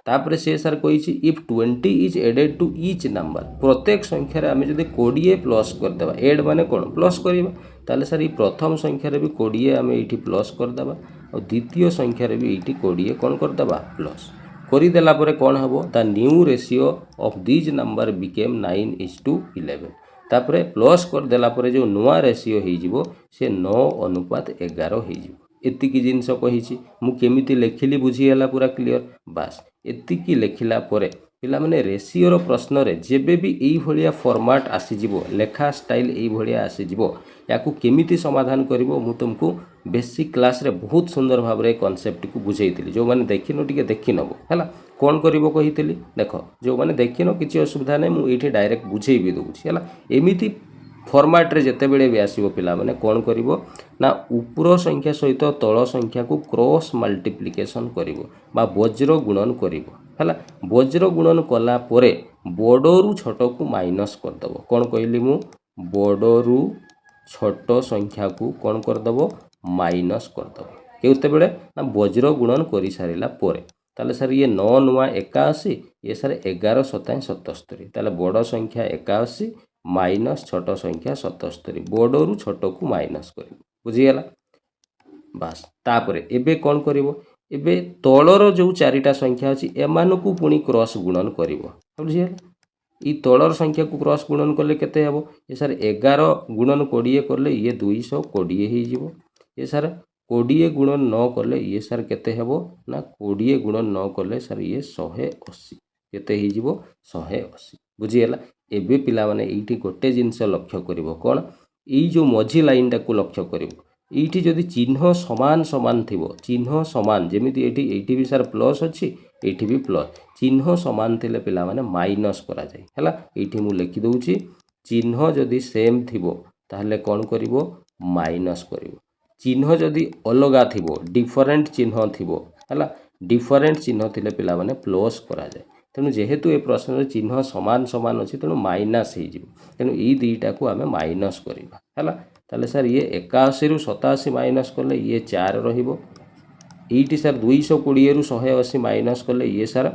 ତାପରେ ସେ ସାର୍ କହିଛି if 20 is added two each number. ପ୍ରତ୍ୟେକ ସଂଖ୍ୟାରେ ଆମେ ଯଦି 20 ପ୍ଲସ୍ କରିଦେବା, ଏଡ୍ ମାନେ କ'ଣ? ପ୍ଲସ୍ କରିବା। ତାହେଲେ ସାର୍ ଏଇ ପ୍ରଥମ ସଂଖ୍ୟାରେ ବି 20 ଆମେ ଏଇଠି ପ୍ଲସ୍ କରିଦେବା, ଆଉ ଦ୍ୱିତୀୟ ସଂଖ୍ୟାରେ ବି ଏଇଠି 20 କ'ଣ କରିଦେବା? ପ୍ଲସ୍ କରିଦେଲା ପରେ କ'ଣ ହେବ? The new ratio of these number became 9:11। ତାପରେ ପ୍ଲସ୍ କରିଦେଲା ପରେ ଯେଉଁ ନୂଆ ରେସିଓ ହେଇଯିବ ସେ 9:11 ହେଇଯିବ। ଏତିକି ଜିନିଷ କହିଛି। ମୁଁ କେମିତି ଲେଖିଲି ବୁଝିଗଲା ପୁରା କ୍ଲିଅର। ବାସ୍ ଏତିକି ଲେଖିଲା ପରେ ପିଲାମାନେ ରେସିଓର ପ୍ରଶ୍ନରେ ଯେବେ ବି ଏଇଭଳିଆ ଫର୍ମାଟ୍ ଆସିଯିବ, ଲେଖା ଷ୍ଟାଇଲ୍ ଏଇଭଳିଆ ଆସିଯିବ, ୟାକୁ କେମିତି ସମାଧାନ କରିବ ମୁଁ ତୁମକୁ ବେସିକ୍ କ୍ଲାସ୍ରେ ବହୁତ ସୁନ୍ଦର ଭାବରେ କନସେପ୍ଟକୁ ବୁଝେଇଥିଲି। ଯେଉଁମାନେ ଦେଖିନ ଟିକେ ଦେଖିନେବ ହେଲା। କ'ଣ କରିବ କହିଥିଲି? ଦେଖ ଯେଉଁମାନେ ଦେଖିନ କିଛି ଅସୁବିଧା ନାହିଁ, ମୁଁ ଏଇଠି ଡାଇରେକ୍ଟ ବୁଝେଇ ବି ଦେଉଛି ହେଲା। ଏମିତି ଫର୍ମାଟ୍ରେ ଯେତେବେଳେ ବି ଆସିବ ପିଲାମାନେ କ'ଣ କରିବ ନା ଉପର ସଂଖ୍ୟା ସହିତ ତଳ ସଂଖ୍ୟାକୁ କ୍ରସ୍ ମଲ୍ଟିପ୍ଲିକେସନ୍ କରିବ ବା ବଜ୍ର ଗୁଣନ କରିବ ହେଲା। ବଜ୍ର ଗୁଣନ କଲା ପରେ ବଡ଼ରୁ ଛୋଟକୁ ମାଇନସ୍ କରିଦେବ। କ'ଣ କହିଲି ମୁଁ? ବଡ଼ରୁ ଛୋଟ ସଂଖ୍ୟାକୁ କ'ଣ କରିଦେବ? ମାଇନସ୍ କରିଦେବ। କେତେବେଳେ? ନା ବଜ୍ର ଗୁଣନ କରିସାରିଲା ପରେ। ତାହେଲେ ସାର୍ ଇଏ 9 ନୂଆ 81, ଇଏ ସାର୍ 11 7 77। ତାହେଲେ ବଡ଼ ସଂଖ୍ୟା 81 ମାଇନସ୍ ଛୋଟ ସଂଖ୍ୟା 77। ବଡ଼ରୁ ଛୋଟକୁ ମାଇନସ୍ କରିବ। ବୁଝିଗଲା। ବାସ୍ ତାପରେ ଏବେ କ'ଣ କରିବ? ଏବେ ତଳର ଯେଉଁ ଚାରିଟା ସଂଖ୍ୟା ଅଛି ଏମାନଙ୍କୁ ପୁଣି କ୍ରସ୍ ଗୁଣନ କରିବ। ବୁଝିଗଲା। ଏଇ ତଳର ସଂଖ୍ୟାକୁ କ୍ରସ୍ ଗୁଣନ କଲେ କେତେ ହେବ? ଏ ସାର୍ 11 ଗୁଣନ 20 କଲେ ଇଏ 220 ହେଇଯିବ। ଏ ସାର୍ 20 ଗୁଣନ 9 କଲେ ଇଏ ସାର୍ କେତେ ହେବ? ନା 20 ଗୁଣନ 9 କଲେ ସାର୍ ଇଏ 180। କେତେ ହେଇଯିବ? 180। ବୁଝିଗଲା। ଏବେ ପିଲାମାନେ ଏଇଠି ଗୋଟେ ଜିନିଷ ଲକ୍ଷ୍ୟ କରିବ। କ'ଣ? ଏଇ ଯେଉଁ ମଝି ଲାଇନ୍ଟାକୁ ଲକ୍ଷ୍ୟ କରିବ। ଏଇଠି ଯଦି ଚିହ୍ନ ସମାନ ସମାନ ଥିବ, ଚିହ୍ନ ସମାନ ଯେମିତି ଏଇଠି ବି ସାର୍ ପ୍ଲସ୍ ଅଛି, ଏଇଠି ବି ପ୍ଲସ୍, ଚିହ୍ନ ସମାନ ଥିଲେ ପିଲାମାନେ ମାଇନସ୍ କରାଯାଏ ହେଲା। ଏଇଠି ମୁଁ ଲେଖିଦେଉଛି, ଚିହ୍ନ ଯଦି ସେମ୍ ଥିବ ତାହେଲେ କ'ଣ କରିବ? ମାଇନସ୍ କରିବ। ଚିହ୍ନ ଯଦି ଅଲଗା ଥିବ, ଡିଫରେଣ୍ଟ ଚିହ୍ନ ଥିବ ହେଲା, ଡିଫରେଣ୍ଟ ଚିହ୍ନ ଥିଲେ ପିଲାମାନେ ପ୍ଲସ୍ କରାଯାଏ। ତେଣୁ ଯେହେତୁ ଏ ପ୍ରଶ୍ନରେ ଚିହ୍ନ ସମାନ ସମାନ ଅଛି, ତେଣୁ ମାଇନସ୍ ହେଇଯିବ। ତେଣୁ ଏଇ ଦୁଇଟାକୁ ଆମେ ମାଇନସ୍ କରିବା ହେଲା। ତାହେଲେ ସାର୍ ଇଏ 81ରୁ 87 ମାଇନସ୍ କଲେ ଇଏ 4 ରହିବ। ଏଇଠି ସାର୍ 220ରୁ 180 ମାଇନସ୍ କଲେ ଇଏ ସାର୍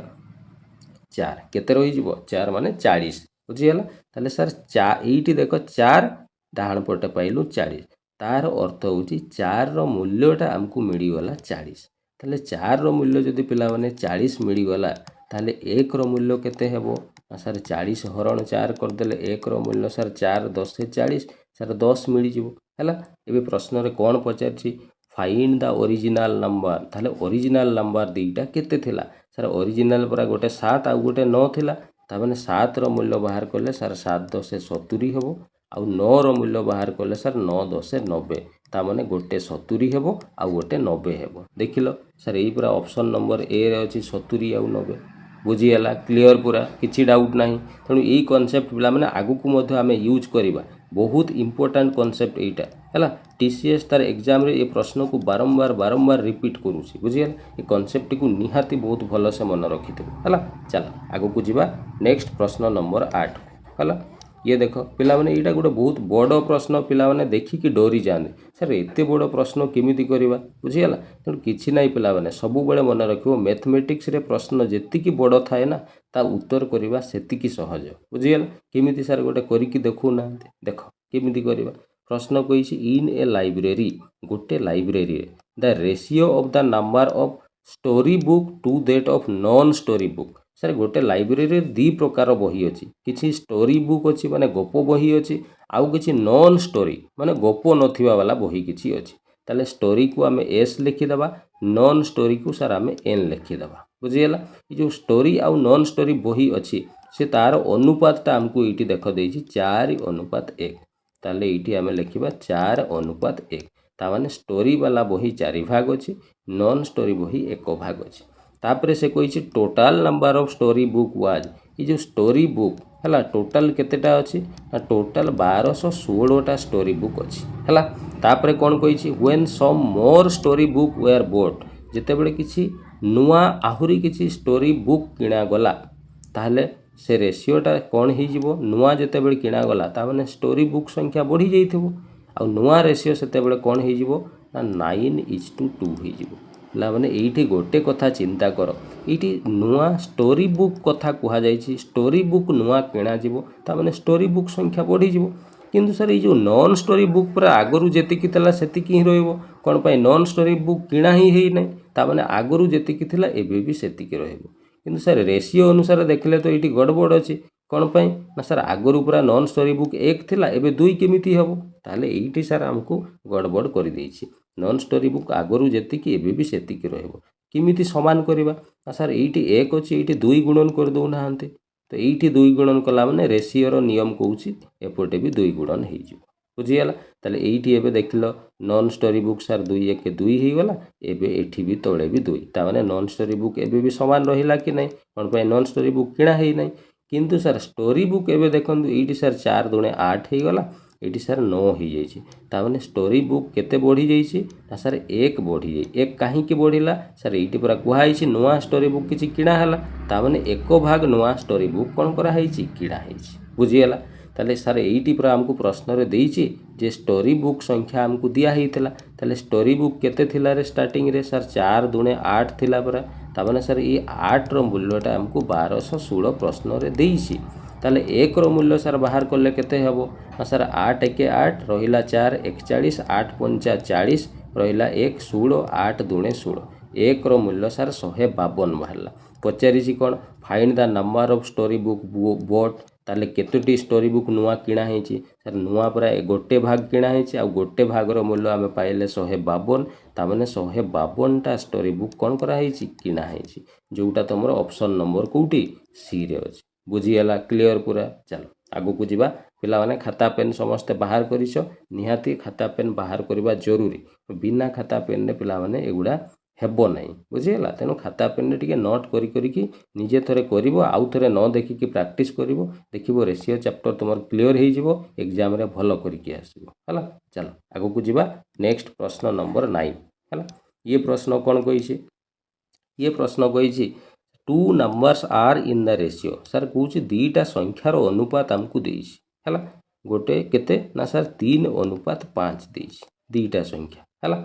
4 केते रही जीवो 4 माने 40 बुझीगला ताले सर एइटी देख 4 डाहाण पटे पाइलु 40 तार अर्थ होची 4 रो मूल्यटा हमकु मिली गला 40 ताले 4 रो मूल्य जदि पिला माने 40 मिली गला ताले 1 रो मूल्य केते हेबो सर 40 हरण 4 कर देले 1 रो मूल्य सर 4 10 से 40 सर 10 मिली जीवो हैला एबे प्रश्न रे कोन पचारछि फाइंड द ओरिजिनल नंबर ताले ओरिजिनल नंबर दीटा केते थिला सर ओरिजिनल पूरा गोटे 7 आ गोटे 9 थिला तामाने 7 रो मूल्य बाहर करले सर 7 10 70 हेबो आउ 9 रो मूल्य बाहर करले सर 9 10 90 तामाने गोटे 70 हेबो आ गोटे 90 हेबो देखिलो सर एई पूरा ऑप्शन नंबर ए रे अछि 70 आउ 90 बुझीगला क्लियर पूरा किसी डाउट नहीं तेणु यही कॉन्सेप्ट पिला माने आगु को मध्य आमे यूज करिबा बहुत इंपोर्टेंट कॉन्सेप्ट एटा हैला टीसीएस तार एग्जाम रे ए प्रश्न को बारंबार रिपीट करूसी बुझीगला ए कॉन्सेप्ट को निहाती बहुत भलो से मन रखिथिबो हैला चल आगु को जिबा नेक्स्ट प्रश्न नंबर 8 हैला ये देख पिला माने एटा गोटे बहुत बड़ प्रश्न पिला माने देखिकी डरी जाने सर एते बड़ प्रश्न केमिति करिबा बुझीगला तेणु किछि नाइ पिला माने सबु बेले मन रखिबो मैथमेटिक्स रे प्रश्न जेतिकी बड़ थाए ना ता उत्तर करिबा सेतिकी सहज बुझीगला केमिति सर गोटे करिकी देखु ना देख केमिति करिबा प्रश्न कहिछि इन ए लाइब्रेरी गोटे लाइब्रेरी रे the ratio of the number of story book to that of non story book सर गोटे लाइब्रेरी दी प्रकार बही अच्छी किसी स्टोरी बुक अच्छी माने गप बही अच्छी आउ किसी नॉन स्टोरी माने गप नथिबा वाला बही किसी अच्छी ताले स्टोरी को आमे एस लिखिदेबा नॉन स्टोरी को सर आमे एन लिखिदेबा बुझीगला ये जो स्टोरी आउ नॉन स्टोरी बही अच्छी से तार अनुपातटा आमको ये देख देछि 4:1 ताले ये आमे लिखिबा 4:1 तामाने स्टोरी वाला बही 4 भाग अच्छी नॉन स्टोरी बही 1 भाग अच्छी तापरे से कहिछि total number of story book was ये जो स्टोरी बुक हला टोटल केतेटा अछि टोटल 1216टा स्टोरी बुक अछि हला तापरे कोन कहिछि when some more story book were bought जेते बेले किछि नुआ आहुरी किछि स्टोरी बुक किना गला ताहले से रेशियोटा कोन ही जिवो नुआ जेते बेले किना गला ता माने स्टोरी बुक संख्या बढ़ी जाइथिबो आ नुआ रेशियो सेते बेले कोन ही जिवो ना 9:2 ही जिवो माने एठी गोटे कथा चिंता कर ये नुआ स्टोरी बुक कथा कह जाइए स्टोरी बुक नुआ किणा जीवो ता माने स्टोरी बुक संख्या बढ़ी जीवो किंतु सर ये नॉन स्टोरी बुक पूरा आगरू जेतिकी तला सेतिकी ही रहइबो कोन पई नॉन स्टोरी बुक किणा ही हेई नै ता माने आगरू जेतिकी थिला एबे भी सेतिकी रहइबो किंतु सर रेशियो अनुसार देखले तो ये गड़बड़ अछि कोन पई ना सर आगरू पूरा नॉन स्टोरी बुक 1 थिला एबे 2 केमिति हबो ताले एठी सर हमको गड़बड़ कर देछि नॉन स्टोरी बुक आगरू जेतिकी एबे भी सेतिकी रहइबो किमिति समान करिबा सर एठी 1 अछि एठी 2 गुणन कर दउ नाहंते तो एठी 2 गुणन कला माने रेशियो रो नियम कहूछि एपोटे भी 2 गुणन हेइ जिवो बुझियाला ताले एठी एबे देखिलो नॉन स्टोरी बुक सर 2 1 2 हेइ गला एबे एठी भी तळे भी 2 ता माने नॉन स्टोरी बुक एबे भी समान रहिला कि नै कोन पय नॉन स्टोरी बुक किणा हेइ नै किंतु सर स्टोरी बुक एबे देखंतु एठी सर 4 दुणे 8 हेइ गला एठी सर 9 हेइ जाइछि ता माने स्टोरी बुक केते बढ़ी जाइछि ना सर 1 बढ़ी जाई 1 काहे कि बढ़िला सर एठी पूरा कुहाइछि नुआ स्टोरी बुक किछि किणा हला ता माने 1 भाग नुआ स्टोरी बुक कोन करा हेइछि किणा हेइछि बुझियला ताले सर एठी पूरा हमको प्रश्न रे देइछि जे स्टोरी बुक संख्या हमको दिया हेइतला ताले स्टोरी बुक केते थिला रे स्टार्टिंग रे सर 4 दुणे 8 थिला पूरा ता माने सर ई 8 रो मूल्यटा हमको 1216 प्रश्न रे देइछि ताले 1 रो मूल्य सर बाहर करले केते हेबो सर 8 1 8 रहिला 4 41 8 5 40 रहिला 1 16 8 दुणे 16 1 रो मूल्य सर 152 बाहरला पचारिछि कोन find the number of story book bought ताले केतोटी स्टोरी बुक नुआ किणा हेछि सर नुआ पूरा गोटे भाग किणा हेछि आ गोटे भाग रो मूल्य आमे पाइले 152 ता माने 152 टा स्टोरी बुक कोन करा हेछि किणा हेछि जोटा तमरो ऑप्शन नंबर कोउटी सी रे अछि बुझियला क्लियर पूरा चलो आगु को जीवा पिला माने खाता पेन समस्त बाहर करिछ निहाती खाता पेन बाहर करबा जरूरी बिना खाता पेन ने पिला माने एगुडा हेबो नै बुझियला तेनो खाता पेन ने टिके नोट करी करी कि निजे थरे करिवो आउ थरे न देखि कि प्रैक्टिस करिवो देखिवो रेशियो चैप्टर तुमर क्लियर हे जिवो एग्जाम रे भलो करी कि आसीबो हला चलो आगु को जीवा नेक्स्ट प्रश्न नंबर 9 हला ये प्रश्न कोन कहिछि ये प्रश्न कहिछि two numbers are in the ratio sir कहूँ दीटा संख्यार अनुपात आमको देइछि हला गोटे केते ना सर 3:5 देइछि दीटा संख्या हला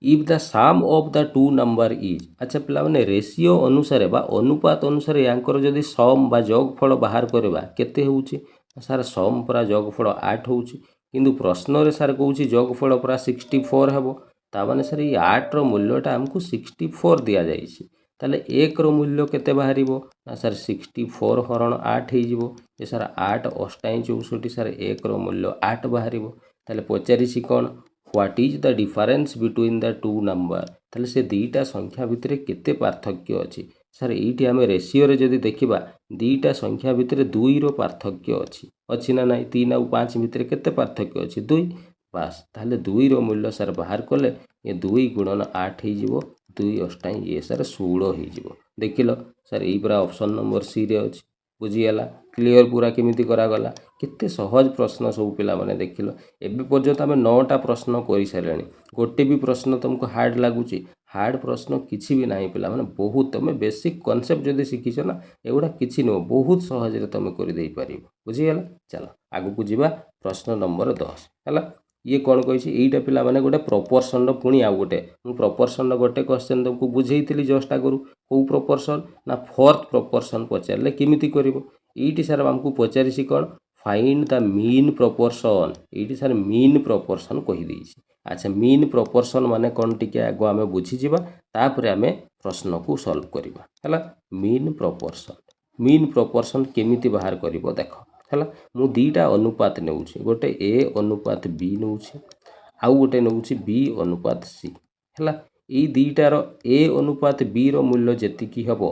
if the sum of the two number is. अच्छा पिलाମାନେ ରେସିଓ ଅନୁସାରେ ବା ଅନୁପାତ ଅନୁସାରେ ୟାଙ୍କର ଯଦି ସମ୍ ବା ଯୋଗଫଳ ବାହାର କରିବା କେତେ ହେଉଛି ସାର୍ ସମ୍ ପରା ଯୋଗଫଳ 8 ହେଉଛି କିନ୍ତୁ ପ୍ରଶ୍ନରେ ସାର୍ କହୁଛି ଯୋଗଫଳ ପରା 64 ହେବ ତାମାନେ ସାର୍ ଏଇ 8ର ମୂଲ୍ୟଟା ଆମକୁ 64 ଦିଆଯାଇଛି ତାହେଲେ 1ର ମୂଲ୍ୟ କେତେ ବାହାରିବ ନା ସାର୍ 64 ହରଣ 8 ହେଇଯିବ ଯେ ସାର୍ 8 ଅଷ୍ଟାଇଁ 64 ସାର୍ 1ର ମୂଲ୍ୟ 8 ବାହାରିବ ତାହେଲେ ପଚାରିଛି କ'ଣ What is the difference between the two number? ତାହେଲେ ସେ ଦୁଇଟା ସଂଖ୍ୟା ଭିତରେ କେତେ ପାର୍ଥକ୍ୟ ଅଛି ସାର୍ ଏଇଠି ଆମେ ରେସିଓରେ ଯଦି ଦେଖିବା ଦୁଇଟା ସଂଖ୍ୟା ଭିତରେ 2ର ପାର୍ଥକ୍ୟ ଅଛି ନା ନାହିଁ 3 ଆଉ 5 ଭିତରେ କେତେ ପାର୍ଥକ୍ୟ ଅଛି 2 ବାସ୍ ତାହେଲେ 2ର ମୂଲ୍ୟ ସାର୍ ବାହାର କଲେ ଏ 2 ଗୁଣନ 8 ହେଇଯିବ 2 ଅଷ୍ଟାଇଁ ଇଏ ସାର୍ 16 ହେଇଯିବ ଦେଖିଲ ସାର୍ ଏଇ ପୁରା ଅପସନ୍ ନମ୍ବର ସିରେ ଅଛି ବୁଝିଗଲା କ୍ଲିଅର ପୁରା କେମିତି କରାଗଲା କେତେ ସହଜ ପ୍ରଶ୍ନ ସବୁ ପିଲାମାନେ ଦେଖିଲ ଏବେ ପର୍ଯ୍ୟନ୍ତ ଆମେ 9ଟା ପ୍ରଶ୍ନ କରିସାରିଲେଣି ଗୋଟେ ବି ପ୍ରଶ୍ନ ତୁମକୁ ହାର୍ଡ଼ ଲାଗୁଛି ହାର୍ଡ଼ ପ୍ରଶ୍ନ କିଛି ବି ନାହିଁ ପିଲାମାନେ ବହୁତ ତୁମେ ବେସିକ୍ କନସେପ୍ଟ ଯଦି ଶିଖିଛ ନା ଏଗୁଡ଼ା କିଛି ନୁହଁ ବହୁତ ସହଜରେ ତୁମେ କରିଦେଇପାରିବ ବୁଝିଗଲା ଚାଲ ଆଗକୁ ଯିବା ପ୍ରଶ୍ନ ନମ୍ବର 10 ହେଲା ଇଏ କ'ଣ କହିଛି ଏଇଟା ପିଲାମାନେ ଗୋଟେ ପ୍ରପୋର୍ସନର ପୁଣି ଆଉ ଗୋଟେ ମୁଁ ପ୍ରପୋର୍ସନର ଗୋଟେ କ୍ୱେଶ୍ଚନ୍ ତୁମକୁ ବୁଝେଇଥିଲି ଜଷ୍ଟ ଆଗରୁ କେଉଁ ପ୍ରପୋର୍ସନ୍ ନା ଫୋର୍ଥ ପ୍ରପୋର୍ସନ୍ ପଚାରିଲେ କେମିତି କରିବ ଏଇଠି ସାର୍ ଆମକୁ ପଚାରିଛି କ'ଣ फाइंड द मीन प्रपोर्शन ये सार मीन प्रपोर्शन कहीदे अच्छा मीन प्रपोर्शन माने कौन टिके आग आम बुझीजा तापर आम प्रश्न को सॉल्व करवा है मीन प्रपोर्शन केमिति बाहर कर देख है मु दीटा अनुपात नौ गोटे ए अनुपात बी नौ आउ गोटे नौ बी अनुपात सी है ये दीटार ए अनुपात बी रूल्य जी हम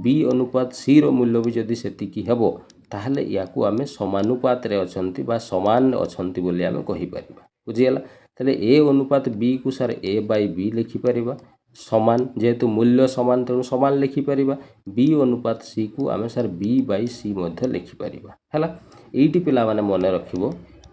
बी अनुपात सी रूल्य भी जदि से हम ताहले याकू आम समानुपात अच्छा सामान अच्छा बोली आम कहीपर बुझीगला ताले ए अनुपात बी को सार ए बाय बी लिखिपर सामान जेहेतु मूल्य सामान तेणु सामान लिखिपर बी अनुपात सी को आम सार बी बाय सी लिखिपर है ये पिला माने मन रख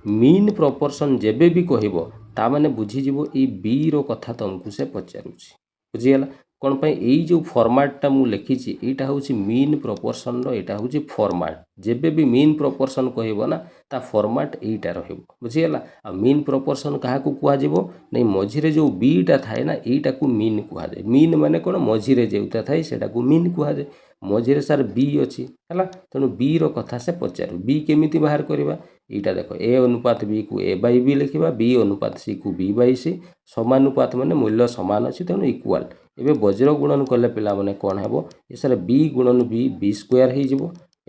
मीन प्रपोर्शन जेबे भी कहब ताने बुझीज ये बी रो कथा तुमको से पचारुछि बुझीगला कौन पाई यही जो फॉर्मेटटा मु लिखी यहाँ हूँ मीन प्रपोर्शन यहाँ हूँ फॉर्मेट जेबे भी मीन प्रपोर्शन कहब ना ता फॉर्मेट यहीटा रुझीगला आ मीन प्रपोर्शन क्या कहुब नहीं मझीरे जो बीटा थाए ना यहीटा को मीन कहुए मीन माने कौन मझीरे जोटा थाए से मीन कहुए मझीरे सार बी अच्छी है तेणु बी रो कथा से पचारू बी केमिति बाहर करवा यहाँ देख ए अनुपात बी को ए बाय बी लिखा बी अनुपात सी को बी बाय सी समानुपात माने मूल्य सामान अच्छी तेणु इक्वाल एवं वज्र गुणन कले पिला माने कौन है ये सार बी गुणन बी बी स्क्वायर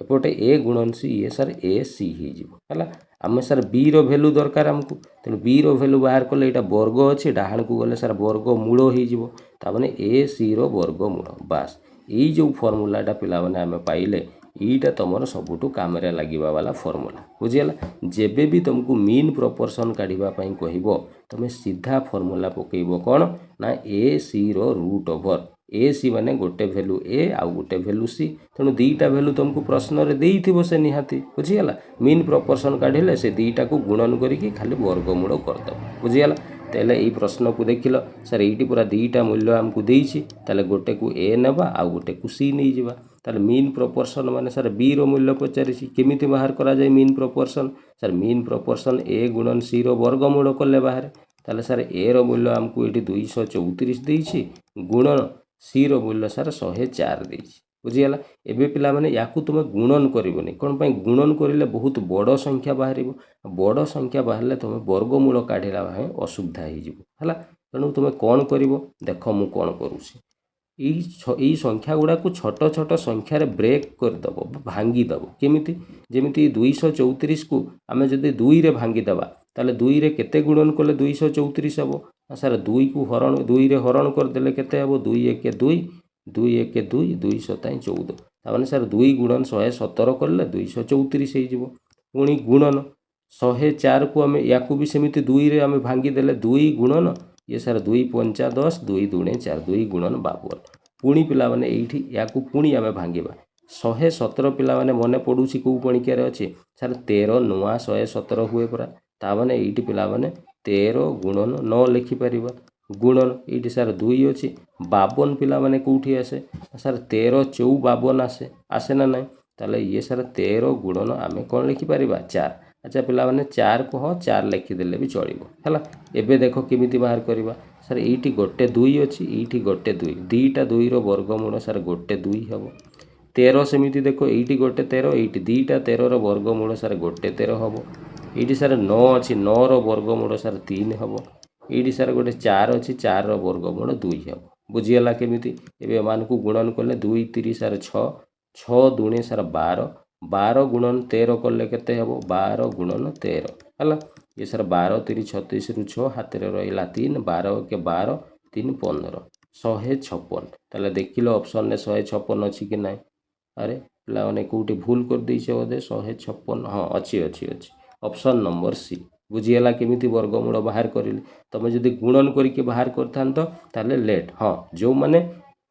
होपटे ए गुणन सी ये सार ए सी है आम सार बी रो वैल्यू दरकार आमको तेणु बी रो वैल्यू बाहर कले यहाँ वर्ग अच्छी डाहाण को गले सार वर्ग मूल होने ए सी रो वर्ग मूल बास यही जो फर्मूलाटा पिला माने आम पाइले यहीटा तुम सबुठ काम लगे वाला फर्मूला बुझीगला जेबे भी तुमको मीन प्रपोर्शन काढ़ापी कह तुम सीधा फर्मूला पकेब कौन ना ए सी रो रूट ओवर ए सी माने गोटे भैल्यू ए आउ गोटे भैल्यू सी तेणु दीटा भैल्यू तुमको प्रश्न रे देइथिबो से निहाती बुझीगला मीन प्रपोर्शन काढ़िले से दीटा को गुणन करिकी खाली वर्गमूल करदब बुझीगला तेले ये प्रश्न को देखिल सर ये पूरा दीटा मूल्य आमको देइछि ताले गोटे को ए नेबा आउ गोटे को सी नहीं जावा ताले मीन प्रपोर्शन माने सर बी रो मूल्य पचारिछि केमिति बाहर करा जाय mean proportion sir mean proportion A गुणन सी रो वर्गमूल कले बाहर ताले सर ए रो मूल्य आमको ये 234 देइछि गुणन सी रो मूल्य सर 104 देइछि बुझीगला एबे पिला माने याकू तुम गुणन करबनी कोन पई गुणन करिले बहुत बड़ संख्या बाहरिबो बड़ संख्या बाहरले तुम वर्गमूल काढिला भाई असुविधा हो जाला तेणु तुम कौन कर देख मु कौन करुँची यही संख्या गुड़ा को छोट छोट संख्यार ब्रेक करदेव भांगीदेव केमिति जेमिति 234 को आम जदि 2 रे भांगीदेवा ताले 2 रे केते गुणन कले 234 हम सार 2 को हरण 2 रे हरण करदेले केते हम 2 1 2 2 1 2 2 7 14 ताने सार 2 गुणन 117 कले 234 हो पुणी गुणन 104 को आम या भी सेमती 2 रे आम भांगीदेले 2 गुणन ये सार 2 5 10 2 दूणे 4 2 गुणन 52 पुणी पिला माने एठी या पुणी आम भांगीबा 117 पिला माने मने पड़ुछि को पणिकार अच्छे सार 13 नुआ 117 हुए परा ताने एठी पिला माने 13 गुणन 9 लिखि परिबा गुणन ये सार 2 अच्छी 52 पिला माने कोठी आसे सार 13 4 52 आसे ना नहीं ताले ये सार 13 गुणन आम कौन लिखिपर 4 अच्छा पिला माने 4 को हाँ 4 लिखिदेले भी चलो है एबे देख केमिति बाहर करवा ସାର୍ ଏଇଠି ଗୋଟେ 2 ଅଛି, ଏଇଠି ଗୋଟେ 2, ଦୁଇଟା 2ର ବର୍ଗମୂଳ ସାର୍ ଗୋଟେ 2 ହେବ। 13 ସେମିତି ଦେଖ, ଏଇଠି ଗୋଟେ 13, ଏଇଠି ଦୁଇଟା 13ର ବର୍ଗମୂଳ ସାର୍ ଗୋଟେ 13 ହେବ। ଏଇଠି ସାର୍ 9 ଅଛି, 9ର ବର୍ଗମୂଳ ସାର୍ 3 ହେବ। ଏଇଠି ସାର୍ ଗୋଟେ 4 ଅଛି, 4ର ବର୍ଗମୂଳ 2 ହେବ। ବୁଝିଗଲା କେମିତି? ଏବେ ଏମାନଙ୍କୁ ଗୁଣନ କଲେ 2 3 ସାର୍ 6, 6 ଦୁଣେ ସାର୍ 12, 12 ଗୁଣନ 13 କଲେ କେତେ ହେବ? 12 ଗୁଣନ 13 ହେଲା। ये सर 12 3 36 रु 6 हाथ में रहा 3, 12 के 12 3 15, 156। ताले देख लो ऑप्शन ने 156 अच्छी कि ना? अरे पिला मैंने कौटी भूल कर देछे बोधे 156, हाँ अच्छी अच्छी अच्छी, ऑप्शन नंबर सी। बुझीगला केमिति वर्गमूल बाहर करिले? तुम जदि गुणन करके बाहर करथांत ताले लेट, हाँ जो माने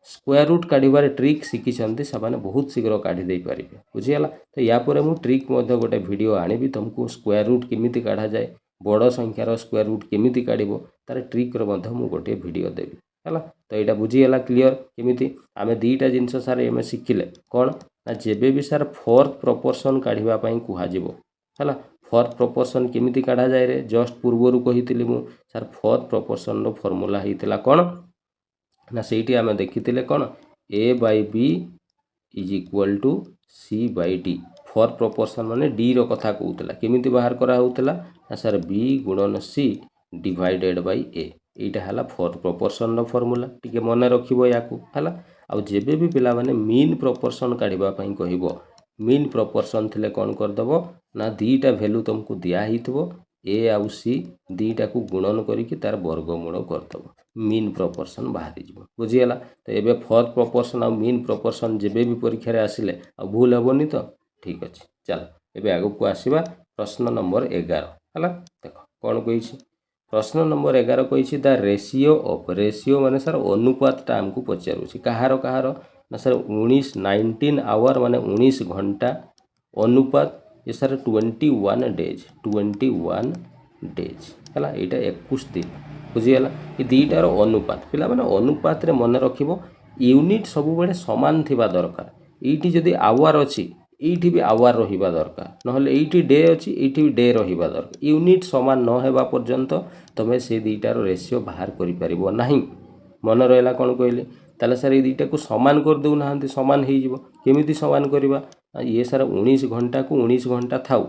स्क्वायर रूट काढ़िबार ट्रिक शिखिछन्ति सेमाने बहुत शीघ्र काढ़ी दे पारिबे। बुझीगला? तो या परे मु ट्रिक मध्ये गोटे वीडियो आनिबि तुमको स्क्वायर रूट केमिति काढ़ा जाए, बड़ संख्यार स्क्वायर रूट केमिति काढ़िबो तार ट्रिक रो मध्ये मु गोटे वीडियो देबी हैला। तो यहाँ बुझीगला क्लियर केमिति? आमे दुईटा जिनस सार एमे शिखिले कौन ना, जेबे भी सार फोर्थ प्रोपोर्शन काढ़िबा पई कुहाजिबो हैला। फोर्थ प्रोपोर्शन केमिति काढ़ा जाए रे? जस्ट पूर्वरु कहितली मु सार फोर्थ प्रोपोर्शन रो फॉर्मूला हेतिला कौन ना, सेठी आमे देखिथिले कौन a by b is equal to c by d। Fourth proportion माने d रो कथा कहउतला, केमिति बाहर करा होउतला ना सर b गुणन c डिवाइडेड बाय a। एटा हला फोर्थ प्रोपोर्शन रो फॉर्मूला, टिके मने रखिबो याकू हला। आ जेबे भी पिला माने मीन प्रोपोर्शन काढिबा पई कहिबो, मीन प्रोपोर्शन थिले कौन कर दबो ना, दीटा वैल्यू तुमको दिया हितबो a आउ c, दीटा को गुणन करिकि तार वर्गमूल कर दबो, मीन प्रोपोर्शन बाहरी जीवो। बुझीगला? तो एबे फोर्थ प्रोपोर्शन आ मीन प्रोपोर्शन जेबे भी परीक्षा रे आसिले आ भूल हेबोनी तो? ठीक अछि। चल एबे आगु को आसीबा प्रश्न नंबर 11 हला। देखो कौन कहिछि प्रश्न नंबर 11 कहिछि द रेशियो ऑफ, रेशियो माने सर अनुपातटा हमको पचारुछि कहारो कहारो ना सर 19 आवर माने 19 घंटा अनुपात ये सर 21 डेज, 21 डेज हला। एटा 21 दिन। बुझीगला? ये दीटार अनुपात पिला माने अनुपात रे मन रखिबो, यूनिट सब बेले समान थिबा दरकार। एइठी जदि आवर अछि एइठी भी आवर रहिबा दरकार, नहले एइठी डे अछि एइठी भी डे रहिबा दरकार। यूनिट समान न हेबा पर्यंत तमे से दीटार रेशियो बाहर करि परिबो नाही। मन रहला कोन कहले? ताले सर ए दीटा को समान कर दउ नाहंती, समान हेइ जिवो। केमिति समान करिबा? ये सर 19 घंटा को 19 घंटा थाउ,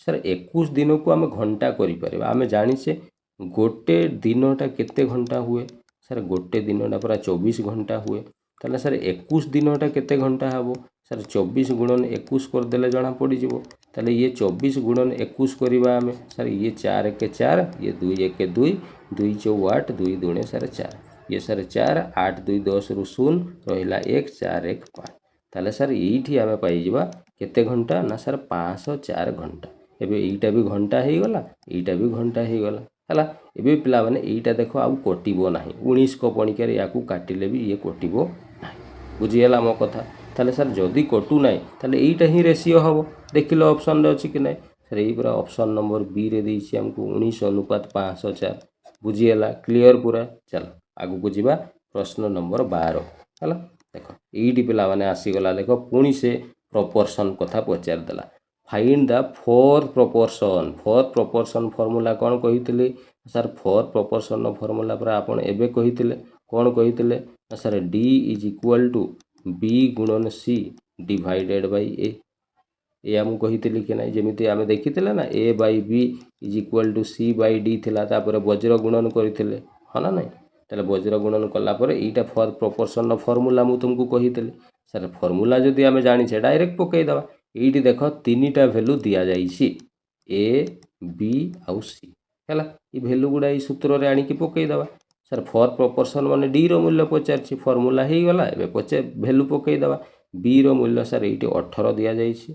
सर 21 दिन को आमे घंटा करि परिबा। आमे जानिछे गोटे दिनटा केते घंटा हुए? सर गोटे दिनटा पूरा 24 घंटा हुए। ताले सर 21 दिनटा केते घंटा हबो? सर 24 गुणन 21 कर देले जणा पड़ी जिवो। ताले ये 24 गुणन 21 करिबा आमे, सर ये 4 1 4, ये 2 1 2, 2 4 8, 2 2 सर 4, ये सर 4 8 2 10 रु 0 रहिला 1 4 1 5। ताले सर एइठी आमे पाई जिबा केते घंटा ना सर 504 घंटा। एबे एइटा भी घंटा हेइ गला, एइटा भी घंटा हेइ गला हला। एबे पिला माने एइटा देखो आउ कटिबो नाही, 19 को पणिकारे याकू काटिले भी ये कटिबो नाही। बुझिगला मो कथा? ताले सर जदि कटु नाही ताले एइटा ही रेशियो हबो। देखिलो ऑप्शन रे अछि कि नाही? सर एइ पूरा ऑप्शन नंबर बी रे देइछि हमको 19 अनुपात 504। बुझिगला? क्लियर पूरा? चल आगु को जिबा प्रश्न नंबर 12 हला। देखो एइठी पिला माने आसी गला, देखो पुणी से प्रोपोर्शन कथा पचार देला। Find the fourth proportion. Fourth proportion formula कौन कहिथिले? सर फोर्थ प्रोपोर्शन नो फॉर्मूला पर आपण एबे कहिथिले कौन कहिथिले? Sir d is equal to b गुणन c डिवाइडेड बाय a। ए आम कहिथिले कि नाही? जेमिति आमे देखिथिले ना a by b is equal to c by d थिला, तापर वज्र गुणन करिथिले हा ना नाही? ताले वज्र गुणन कला पर एइटा फोर्थ प्रोपोर्शन नो फॉर्मूला मु तुमको कहिथिले। सर फॉर्मूला जदि आमे जानिछे डायरेक्ट पकई दबा। एइठी देखो तीनटा वैल्यू दिया जाइछि a b आउ c हैला। ई वैल्यू गुडा ई सूत्र रे आनी कि पकई दबा। सर फोर्थ प्रोपोर्शन माने d रो मूल्य पचारछि, फॉर्मूला हेइ गला। एबे पचे वैल्यू पकई दबा। b रो मूल्य सर एइठी 18 दिया जाइछि,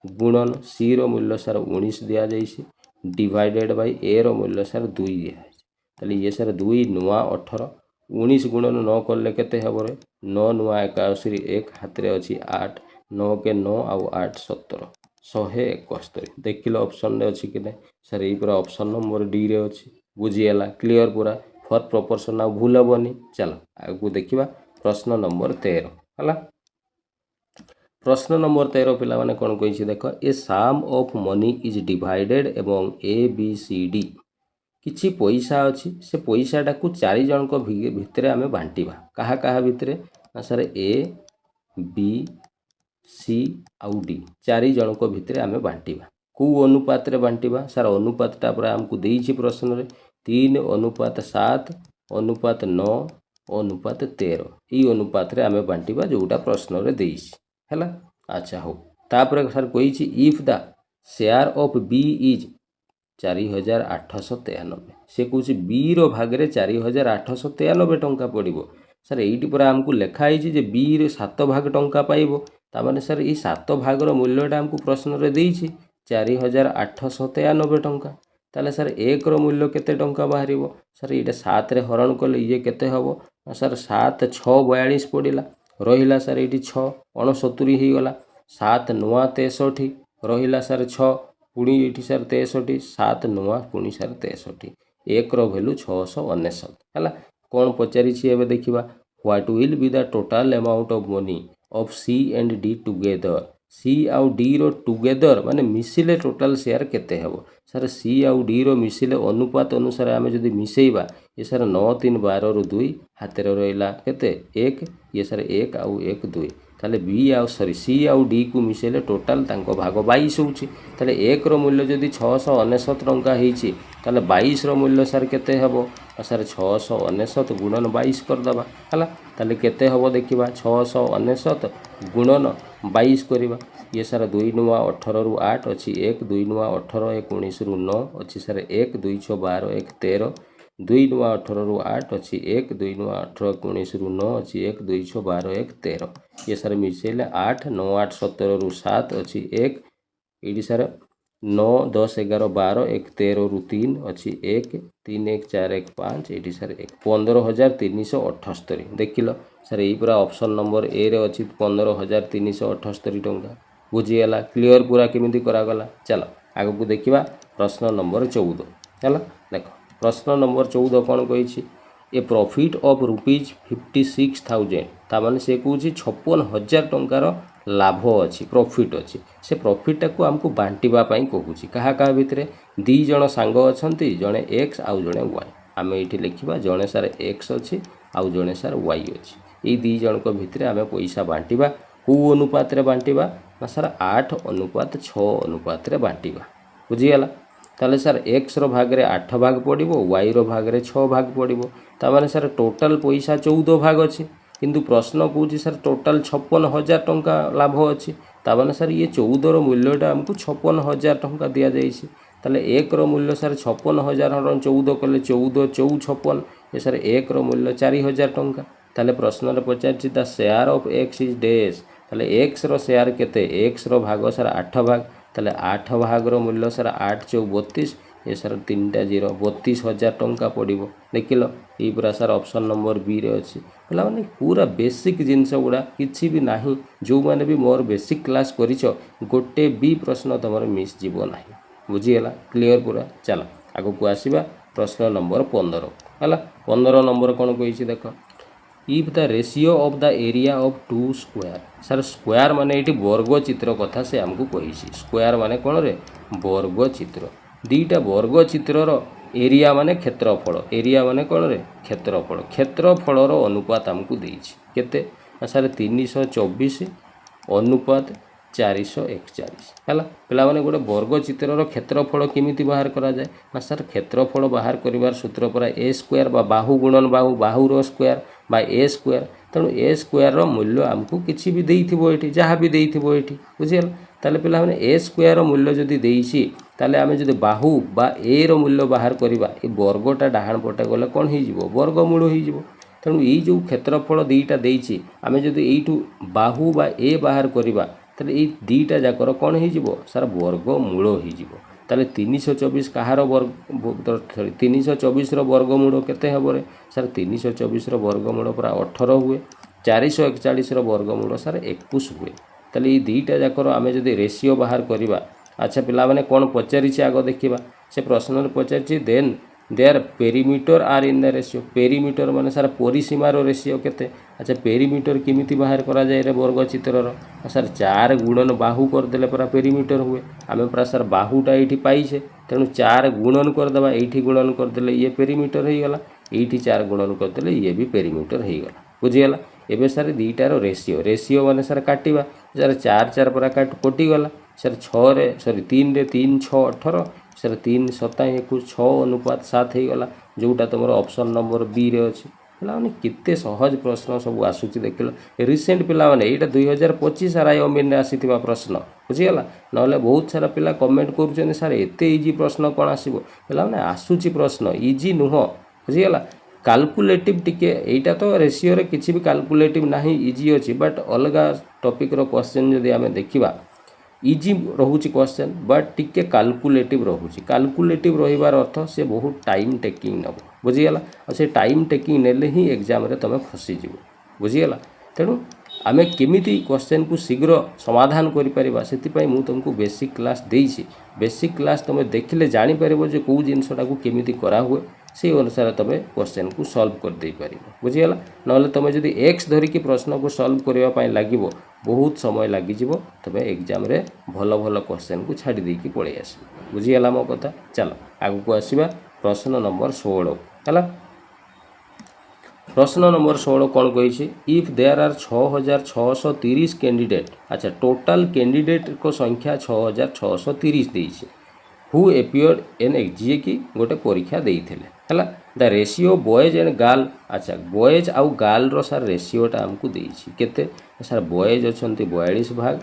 गुणन c रो मूल्य सर 19 दिया जाइछि, डिवाइडेड बाय a रो मूल्य सर 2 दिया जाइछि। ताले ये सर 2 नुआ 18, 19 गुणन 9 करले केते हबो रे? 9 नुआ 81, 1 हाथ रे अछि 8, 9 के 9 आउ 8 17, 171। देखिलो ऑप्शन रे अछि कि नै? सर एइ पूरा ऑप्शन नंबर डी रे अछि। बुझिगला? क्लियर पूरा? फोर्थ प्रोपोर्शन आ भूल हेबोनी। चलो आगु देखिबा प्रश्न नंबर 13 हला। प्रश्न नंबर 13 पिला माने कोन कहिछि देखो, ए सम ऑफ मनी इज डिवाइडेड एवं ए बी सी डी किछि पैसा अच्छी से पैसाटा को 4 जनक भितर आम बांटिबा कहा कहा भितर ना सर ए बी सी आउ डी 4 जनक भितर आम बांटिबा कौ अनुपात रे बांटिबा सर अनुपातटा पूरा आमको देइछि प्रश्न रे 3:7 अनुपात 9 अनुपात 13 ई अनुपात रे आम बांटिबा जोटा प्रश्न रे देइछि हैला। अच्छा हो तापर सर कहिछि if the share of B is 4893 से कौच बी रो भाग रे 4893 टंका पड़ो सर यही पूरा आमको लिखाई जे बी रे 7 भाग टंका पाइब तामाने सर ये 7 भाग रो मूल्यटा आमको प्रश्न रे देइछि 4893 टंका ताले सर एक रो मूल्य केते टंका बाहर सर ये 7 रे हरण कले ये केते हबो सर 7 6 42 पड़िला रहिला सर ये 6 69 ही गला 7 9 63 रहिला सर 6 पुणी ये सर 63 7 9 पुणी सर 63 एक रो वैल्यू 699 है कौन पचारि देखा what will be the total amount of money of C and D together C आउ डी रो टुगेदर माने मिसिले टोटाल शेयर केते हेबो सर सी आउ डी रो मिसिले अनुपात अनुसार आमे जदि मिसेइबा ये सर 9 3 12 रो 2 हाथ रे रहिला केते 1 ये सर 1 आउ 1 2 ताले बी आउ सॉरी सी आउ डी को मिसेले टोटाल तांको भाग 22 होउची ताले एक रो मूल्य जदि 699 टंका हेची ताले 22 रो मूल्य सर केते हेबो सर 699 गुणन 22 कर दबा हला ताले केते हेबो देखिबा 699 गुणन 22 करबा ये सर 2 नुआ 18 रु 8 अछि 1 2 नुआ 18 1 19 रु 9 अछि सर 1 2 6 12 1 13 2 नुआ 18 रु 8 अच्छी 1 2 नुआ 18 19 रु 9 अच्छी 1 2 6 12 1 13 ये सर मिसेले 8 9 8 17 रु 7 अच्छी 1 ये सर 9 10 11 12 1 13 रु 3 अच्छी 1 3 1 4 1 5 ये सर 1 15,378 देखिल सर यही पूरा ऑप्शन नंबर ए रे अच्छी 15,378 टंका बुझीगला क्लीयर पूरा केमिति करागला चलो आगो को देखिबा प्रश्न नंबर 14 है देख प्रश्न नंबर 14 कौन कही ए प्रॉफिट ऑफ रुपीज 56,000 तामाने से कौन 56,000 टंकार लाभ अच्छी प्रॉफिट अच्छी से प्रॉफिटा को आमको बांटिबा पई कहूची कहा कहा भितर दी जण सांग अछंती जणे एक्स आउ जणे वाई आमे एठी लिखिबा जणे सार एक्स अच्छी आउ जणे सार वाई अच्छी ए दी जण को भितर आमे पैसा बांटिबा को अनुपात रे बांटिबा ना सर 8 अनुपात 6 अनुपात रे बांटिबा बुझीगला ताले सर एक्स रो भाग रे 8 भाग पड़ो वाई रो भाग रे 6 भाग पड़ो तामाने सर टोटाल पैसा 14 भाग अच्छी किंतु प्रश्न कौच सर टोटाल 56,000 टंका लाभ अच्छी तामाने सर ये 14 रो मूल्यटा आमको 56,000 टंका दिया जाइए ताले एक रो मूल्य सर 56,000 हरण 14 कले 14 4 56 ये सर एक रो मूल्य 4,000 टंका ताले प्रश्न रे पचारछि the share of X is dash ताले एक्स रो शेयर केते एक्स रो भाग सर 8 भाग ताले 8 भाग रो मूल्य सर 8 4 32 ये सर 3टा 0 32,000 टंका पड़ो देखिल ये पूरा सर ऑप्शन नंबर बी रे अच्छी पहला माने पूरा बेसिक जिनस गुड़ा किसी भी नाही जो माने भी मोर बेसिक क्लास करिछ गोटे भी प्रश्न तुम मिस जीवो नाही बुझीगला क्लियर पूरा चलो आगो को आसीबा प्रश्न नंबर 15 है 15 नंबर कौन कही देख if the ratio of the area of 2 square sir square माने ये वर्ग चित्र कथा से आमको कही स्क्वायर माने कौन रे वर्ग चित्र दीटा वर्ग चित्रर एरिया माने क्षेत्रफल एरिया माने कौन रे क्षेत्रफल अनुपात आमको देइछि केते सर 324 अनुपात 441 है पिला माने गोटे वर्ग चित्रर क्षेत्रफल केमिति बाहर करा जाए ना सर क्षेत्रफल बाहर करिवार सूत्र पर ए स्क्वायर बा बाहु गुणन बाहु बाहुर स्क्वायर बा ए स्क्वायर तेणु ए स्क्वायर मूल्य आमको किसी भी देइथिबो एठी जहाँ भी देइथिबो एठी बुझियल ताले पिला माने ए स्क्वायर मूल्य जदि देइछि ताले आमे जदि बाहु बा ए रो मूल्य बाहर करिबा ए वर्गटा डाहाण पटे गले कोन होई जिवो वर्गमूल होई जिवो तेणु ये जो क्षेत्रफल दुईटा देइछि आमे जदि एइठु बाहु बा ए बाहर करिबा ताले ए दुईटा जाकर कोन होई जिवो सर वर्गमूल होई जिवो ताले 324 कहार वर्ग 324 रो वर्गमूल केते हबो रे सर 324 रो वर्गमूल पूरा 18 हुए 441 रो वर्गमूल सर 21 हुए ताले ये दुईटा जाकर आमे जदि रेशियो बाहर करिबा अच्छा पिला माने कौन पचारि आग देखा से प्रश्न पचारि then their perimeter are in the ratio perimeter माने सार परिसीमार रेशियो केते अच्छा पेरीमीटर केमिति बाहर करा जाए रे वर्ग चित्रर सर 4 गुणन बाहु करदेले परा पेरीमीटर हुए आमे परा सर बाहुटा एठी पाइछे तेणु 4 गुणन करदेबा एठी गुणन करदेले ये पेरीमीटर हो गला एठी 4 गुणन करदेले ये भी पेरीमीटर हो गला बुझिगला एबे सर दीटार रेशियो रेशियो माने सर काटिबा सर 4 4 परा कटि गला सर 6 रे सॉरी 3 रे 3 6 18 सर 3 7 21 6 अनुपात 7 हो गला जोटा तुम ऑप्शन नंबर बी रे अच्छी पे केते सहज प्रश्न सब आसूची देख रिसेंट पिला माने एटा 2025 आर आई अमीन आसीथिबा प्रश्न बुझीगला नले बहुत सारा पिला कमेंट करूछन सर एते इजी प्रश्न कोन आसीबो पिला माने आसूची प्रश्न इजी नुह बुझीगला कैलकुलेटिव टिके एटा तो रेशियो रे किछि भी कैलकुलेटिव नाही इजी अछि बट अलगा टॉपिक रो क्वेश्चन जदि आमे देखिबा इजी रोचे क्वेश्चन बट टिके कैलकुलेटिव रोचे कैलकुलेटिव रहिबार अर्थ से बहुत टाइम टेकिंग नब बुझीगला और से टाइम टेकिंग नेले ही एग्जाम रे तुम फसीज बुझीगला तेणु आमे केमिति क्वेश्चन को शीघ्र समाधान करि परिबा सेति मु तुमको बेसिक क्लास देइछि बेसिक क्लास तुम देखिले जानि परिबो जे को जिनसटा को केमिति करा हुए से अनुसार तुम क्वेश्चन को सॉल्व कर दे पार बुझीगला नले तुम जदि एक्स धरिकी प्रश्न को सॉल्व करने लगे बहुत समय लगी तुम एग्जाम रे भल भल क्वेश्चन को छाड़ी देकी पलि आस बुझीगला मो कथा चलो आगु को आसवा प्रश्न नंबर 16 है प्रश्न नंबर 16 कौन कही इफ देयर आर 6630 कैंडिडेट अच्छा टोटाल कैंडिडेट को संख्या 6630 देइछे हु एपियर्ड एन जी कि गोटे परीक्षा देते है the ratio boys and girl अच्छा बॉयज आउ गर्ल रो सार रेशियोटा आमको देइछि केते सार बॉयज अछंती 42 भाग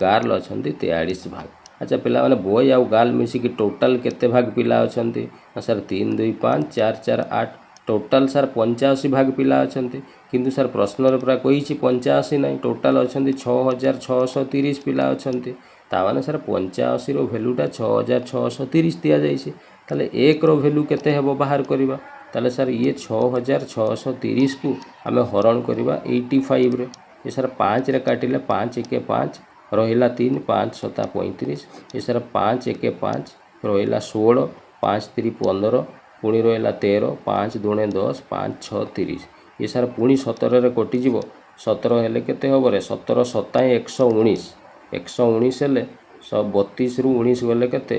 गर्ल अछंती 43 भाग अच्छा पिला माने बॉय आउ गर्ल मिसी कि टोटल केते भाग पिला अछंती सार 3 2 5 4 4 8 टोटल सार 85 भाग पिला अछंती किंतु सार प्रश्न रे पूरा कहिछि 85 नै टोटल अछंती 6630 पिला अछंती ताने सार 85 रो वैल्यूटा 6630 दिया जाइए ताले एक रो वैल्यू केते हेबो बाहर करिबा ताले सार ये 6630 को आमे हरण करिबा 85 रे ये सार 5 रे काटिले 5 1 5 रहिला 3 5 7 35 ये सार 5 1 5 रहिला 16 5 3 15 पुणी रहिला 13 5 2 10 5 6 30 ये सार पुणी 17 रे कटि जीवो 17 हेले केते हबो रे 17 7 119 119 हेले 32 रु 19 गले केते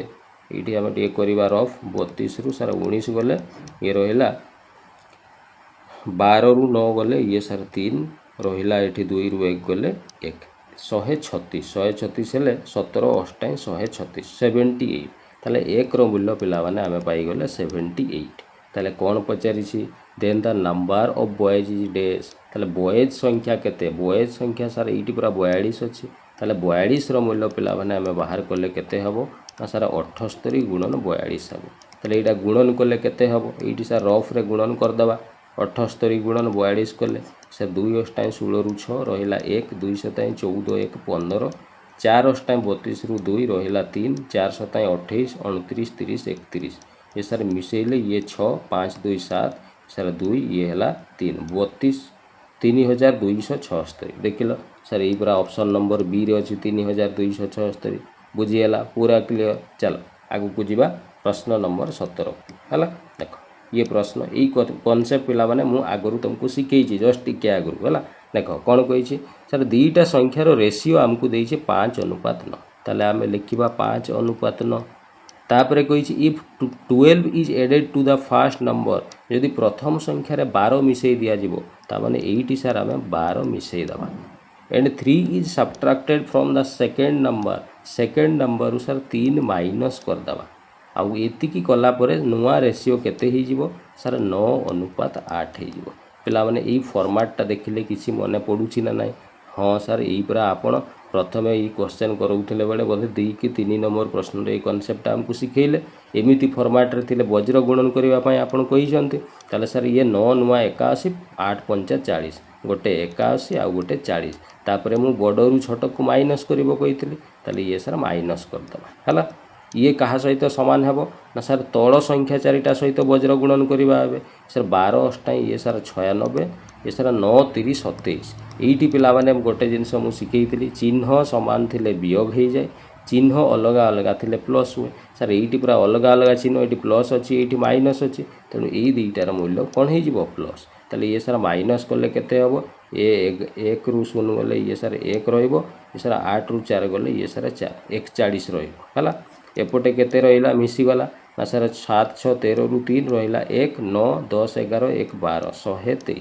ये आम टे करवा रफ 32 रु सार 19 गले ये रहा 12 रु 9 गले ये सार 3 रहा ये 2 रु 1 गले 1 136 136 हेले 17 8 136 78 ताले एक रो मूल्य पिला माने आमे पाई गले 78 ताले कौन पचारि then the number of boys is डेज ताले बॉयज संख्या केते बॉयज संख्या सार एटी पूरा 42 अछि ताले 42 रो मूल्य पिला माने आमे बाहर करले केते हबो सारा 78 गुणन 42 हम ताले एटा गुणन कले केते हबो एटी सार रफ रे गुणन कर दबा 78 गुणन 42 कले से 2 अष्टाई 16 रु 6 रहिला 1 2 सताई 14 1 15 4 अष्टाई 32 रु 2 रहिला 3 4 सताई 28 29 30 31 ये सार मिसेले ये 6 5 2 7 सार 2 ये हला 3 32 3276 देखिल सर ये पूरा ऑप्शन नंबर बी रे अछि 3276 बुझीगला पूरा क्लियर चलो आगु को जीवा प्रश्न नंबर 17 है देख ये प्रश्न यही कॉन्सेप्ट पिला माने मु आगरु तुमको शिखेछि जस्ट टिके आगरु है देख कौन कही सर दीटा संख्यार रेशियो आमको देइछे 5:9 ताले आमे लिखिबा 5:9 तापरे कही if 12 is added to the first number यदि प्रथम संख्यार 12 मिसई दिया जिवो ता माने एठी सार आमे 12 मिसई दबा and 3 is subtracted from the second number sir 3 minus करदे आउ एतिकी कलापर नुआ रेशियो केते ही जीवो सर 9:8 हो पिला माने एई फॉर्मेटटा देखिले किसी मन पड़ुछि ना नहीं हाँ सर यही पूरा आपण प्रथमे ये क्वेश्चन करोउथिले बेले बोधे 2 कि 3 नंबर प्रश्न रे कॉन्सेप्ट हमको सिखेइले एमिति फॉर्मेट रे थिले वज्र गुणन करबा पई आपण कहिसंती ताले सर ये 9 नुआ 81 8 5 40 गोटे 81 आ गोटे 40 तापरे मु बडरू छोट को माइनस करबो कहितली ताले ये सर माइनस करदबा हला ये कहा सहित सामान हेबो ना सर तळ संख्या चारिटा सहित वज्र गुणन करबा हेबे सर 12 अष्टाई ये सर 96 ये सर 9 30 27 एइटी पिला माने गोटे जिनस मु सिखेइतली चिन्ह समान थिले वियोग हे जाय चिन्ह अलग अलग थिले प्लस हुए सर एटी पूरा अलग अलग चिन्ह ये प्लस अच्छी ये माइनस अच्छी तेणु यही दुईटार मूल्य कौन हो प्लस ताले ये सर माइनस कले केते हम एक रु शून्य गले ये सर एक ये सर 8 रु 4 गले ये सर 41 रहा एपटे केते रहा मिसीगला ना सर 7 6 13 रु 3 रहा 1 9 10 11 1 12 123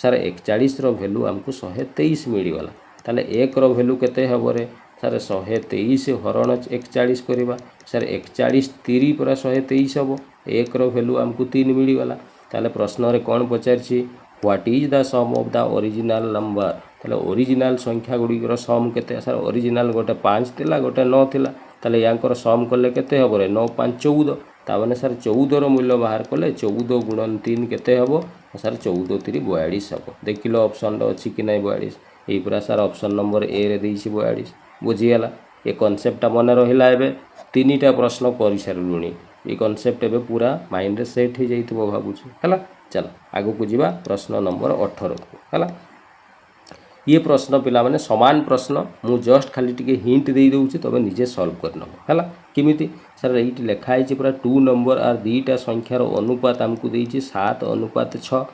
सर 41 भैल्यू आमको 123 मिलगला ताले एक भैल्यू केते हम रे सर 123 हरण 41 करवा सर 41 3 पूरा 123 हम एक भैल्यू आमको 3 मिलगला ताले प्रश्न रे कौन पचारि what is the sum of the original number ताले ओरिजिनल संख्या गुड़िकर सम केते सर ओरिजिनल गोटे 5 थिला गोटे 9 थिला ताले यांकर सम कले केते हबो रे 9 5 14 ताने सर 14 रो मूल्य बाहर कले 14 गुणन 3 केते हबो सर 14 3 42 हबो देखिलो ऑप्शन रो अछि कि नै 42 एई पूरा सर ऑप्शन नंबर ए रे देइछि 42 बुझियाला ए कांसेप्ट मन रहिला एबे तीनटा प्रश्न करि सारुलुनी ये कॉन्सेप्ट एबे पूरा माइंड रे सेट हो जाइथिबो भाबुछु हला चल आगु को जीवा प्रश्न नंबर 18 को हला ये प्रश्न पिला माने समान प्रश्न मु जस्ट खाली टिके हिंट दे दउछि तबे निजे सॉल्व करनो हला किमिति सर एइटी लेखा आइछि पूरा 2 नंबर आर दीटा संख्यार अनुपात हमकु देइछि 7 अनुपात 6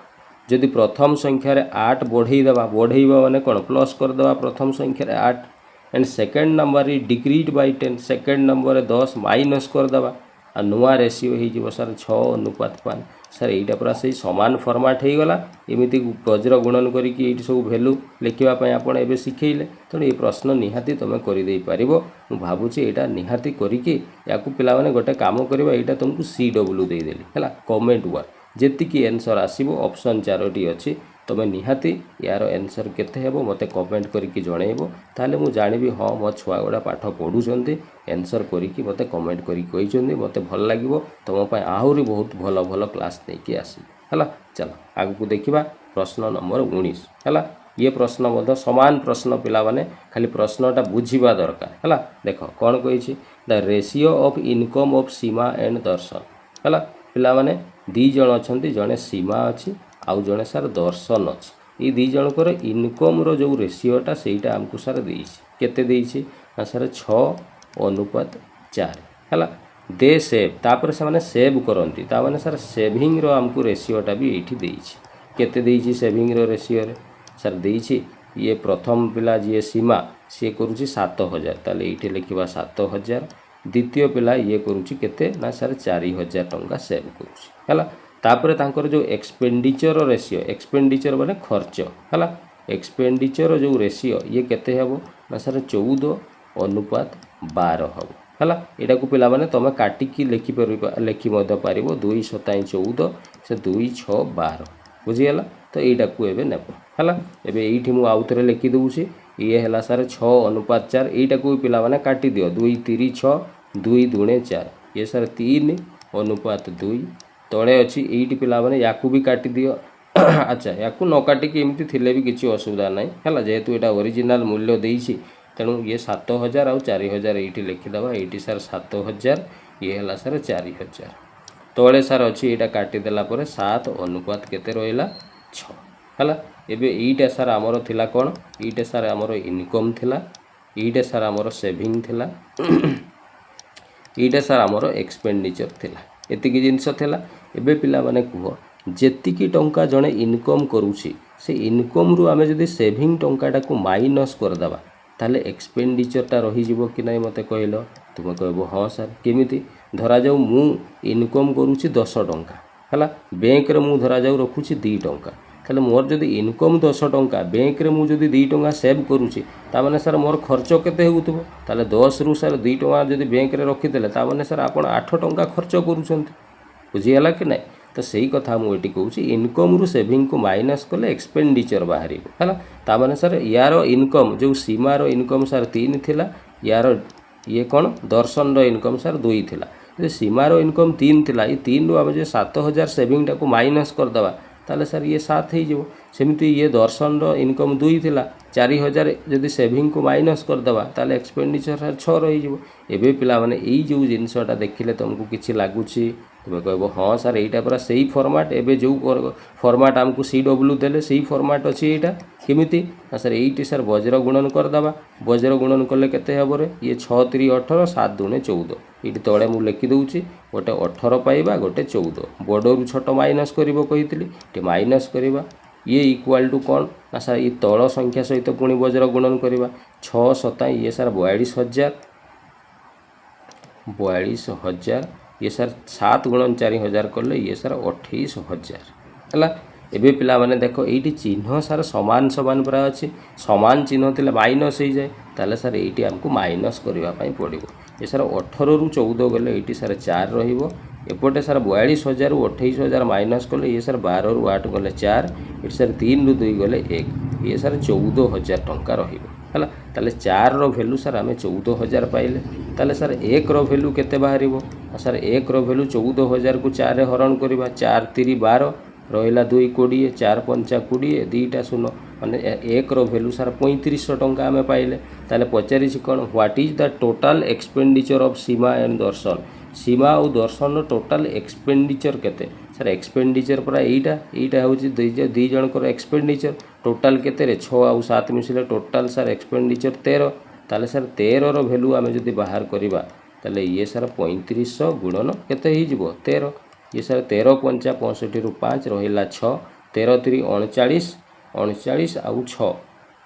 जदि प्रथम संख्या रे 8 बढ़ेइबा माने कोन प्लस कर देबा प्रथम संख्या रे 8 एंड सेकंड नंबर रे डिक्रीड बाय 10 सेकंड नंबर रे 10 माइनस कर देबा आ नुआ रेसीओ हो सर 6 अनुपात 5 सर यहीटा पूरा से सामान फॉर्मेट हो गला एमती गजर गुणन करके ये सब भैल्यू लिखापी आप शिखेले तेणु ये प्रश्न निहाती तुम करदे पार मुझे भावुँ यहाँ निहाती करके या पे गोटे कम करवा यहाँ तुमको CW देदेली है कमेंट वर्ड जी आंसर आसो ऑप्शन 4टी अच्छी तुम निहाती यार आंसर केते हेबो मते कमेंट करके जणैबो ताले मु जानिबी हाँ मो छुआ गुड़ा पाठ पढ़ुचंती आंसर करके मते कमेंट करके कहिचंती मते भल लागिवो तुम पय आहुरी बहुत भल भल क्लास नेकी आसी हला चलो आगु को देखिबा प्रश्न नंबर 19 हला ये प्रश्न मध्य समान प्रश्न पिला माने खाली प्रश्नटा बुझिबा दरकार हला देखो कोन कहिछि the ratio of income of Seema and Darshan हला पिला माने दी जण अछंती जणे सीमा अछि आउ जड़े सार दर्शन अच्छी ये दी जनकर इनकम रो जो रेशियोटा सेटा आमको सार केते देइछि ना सार 6 अनुपात 4 है दे सेव तापर से माने सेव करती ताने सार सेविंग रो आमको रेशियोटा भी ये देइछि केते देइछि सेविंग रो रेशियो रे सार देइछि ये प्रथम पिला जी सीमा सी करुच्ची 7000 ताले ये लिखा 7000 द्वितीय पिला ये करुच्ची केते ना सार 4000 टंका सेव करुच्ची है तापर तांकर जो एक्सपेंडिचर रेशियो एक्सपेंडिचर माने खर्च है एक्सपेंडिचर जो रेशियो ये केते हेबो ना सर 14 अनुपात 12 हेबो है यहाँ को पिला माने तुम काटिकी लिखि पारिबो 2 7 14 से 2 6 12 बुझीगला तो यहाँ को एबे नेब है एबे एठी मु आउ थरे लिखि दउछि ये है सर 6 अनुपात 4 यहाँ को पिला माने काटी दियो 2 3 6 2 दूणे 4 ये सर 3 अनुपात 2 तले अच्छी ये पिला माने याकू भी काटी दियो अच्छा याकू न काटिकी एमती थिले भी किसी असुविधा ना है जेहेतु यहाँ ओरिजिनल मूल्य देइछि तेणु ये 7000 आउ 4000 ये लिखिदबा ये सर 7000 ये है सर 4000 तले सार अच्छी यहाँ काटिदेला 7 अनुपात केते रहिला 6 है एबे एटा सार आमर थिला कोन एटा सार आमर इनकम थिला एटा सार आमर सेविंग थिला एटा सार आमर एक्सपेंडिचर थिला एतिकी जिनस थिला एबे पिला माने कुह जेतिकी टंका जणे इनकम करूछि से इनकम रु आमे जदि सेविंग टंकाटा को माइनस कर दबा ताले एक्सपेंडिचरटा रही जिवो कि नै मते कहलो तुम कहबो हाँ सर केमिति धरा जाऊ मु इनकम करूछि 10 टंका हला बैंक रे मु धरा जाऊ रखुछि 2 टंका ताले मोर जदि इनकम 10 टंका बैंक रे मु जदि 2 टंका सेव करूछि ता माने सर मोर खर्च केते हेउतबो ताले 10 रु सर 2 टंका जदि बैंक रे रखि देले ता माने सर आपण 8 टंका खर्च करूछंती बुझीगला कि नहीं तो सही कथा मुझे कहूँ इनकम रु सेविंग को माइनस कले एक्सपेंडिचर बाहर है ताने सर यार इनकम जो सीमार इनकम सर 3 थिला यार ये कौन दर्शन रो इनकम सर 2 थिला जो सीमार इनकम 3 थिला ये 3 रु आम जो 7000 सेविंगटा को माइनस करदे ताले सर ये 7 हो सेमती ये दर्शन रो इनकम 2 थिला 4000 जदि सेविंग को माइनस करदे ताले एक्सपेंडिचर सर 6 रही पिला माने यही जो जिनसटा देखिले तुमको किसी लगुच तुम कह हाँ सर यहाँ पूरा से ही फॉर्मेट एवं जो फॉर्मेट आमको CW देले से ही फॉर्मेट अच्छी यहाँ केमिति सर ये सर वज्र गुणन करदे वज्र गुणन कले केते हे ये 6 3 18 7 2 14 ये तले मुझे लिखिदे गोटे 18 पाइबा गोटे 14 बड़रू छोट माइनस करिवो कही माइनस करवा ये इक्वाल टू कौन ना सर ये तल संख्या सहित पुणी वज्र गुणन करवा 6 7 ये सर 42,000 ये सर 7 गुणन 4,000 कले ये सर 28,000 है। एबे पिला माने देखो ये चिन्ह सर सामान सामान पूरा अच्छी सामान चिन्ह थे माइनस हो जाए ताले सर ये आमको माइनस करने पड़ो ये सर 18 ରୁ 14 गले ये सर 4 रपटे सर 42,000 ରୁ 28,000 माइनस कले ये सर 12 ରୁ 8 गले 4 ये सर 3 ରୁ 2 गले 1 ये सर 14,000 टंका रहा ताले 4 रो भैल्यू सर आम 14,000 पाइले ताले सर 1 रो भैल्यू केते बाहर सर 1 रो भैल्यू 14,000 को 4 रे हरण करवा 4 3 12 रहा 2 20 4 5 20 2टा शून्य माने 1 रो भैल्यू सर 3500 टंका आम पाइले ताले पचारि कौन what is the total expenditure of Seema and Darshan Seema और दर्शन टोटाल एक्सपेंडिचर केते सर एक्सपेंडिचर पूरा यहीटा हूँ दी जनकर एक्सपेंडिचर टोटाल केते 6 और 7 मिसिले टोटाल सर एक्सपेंडिचर 13 ताले सर 13 रो भैल्यू आम जदि बाहर करवा ताले ये सर 3500 गुणन केते हो 13 ये सर 13 5 65 ରୁ 5 रहा 6 13 3 39 39 आउ 6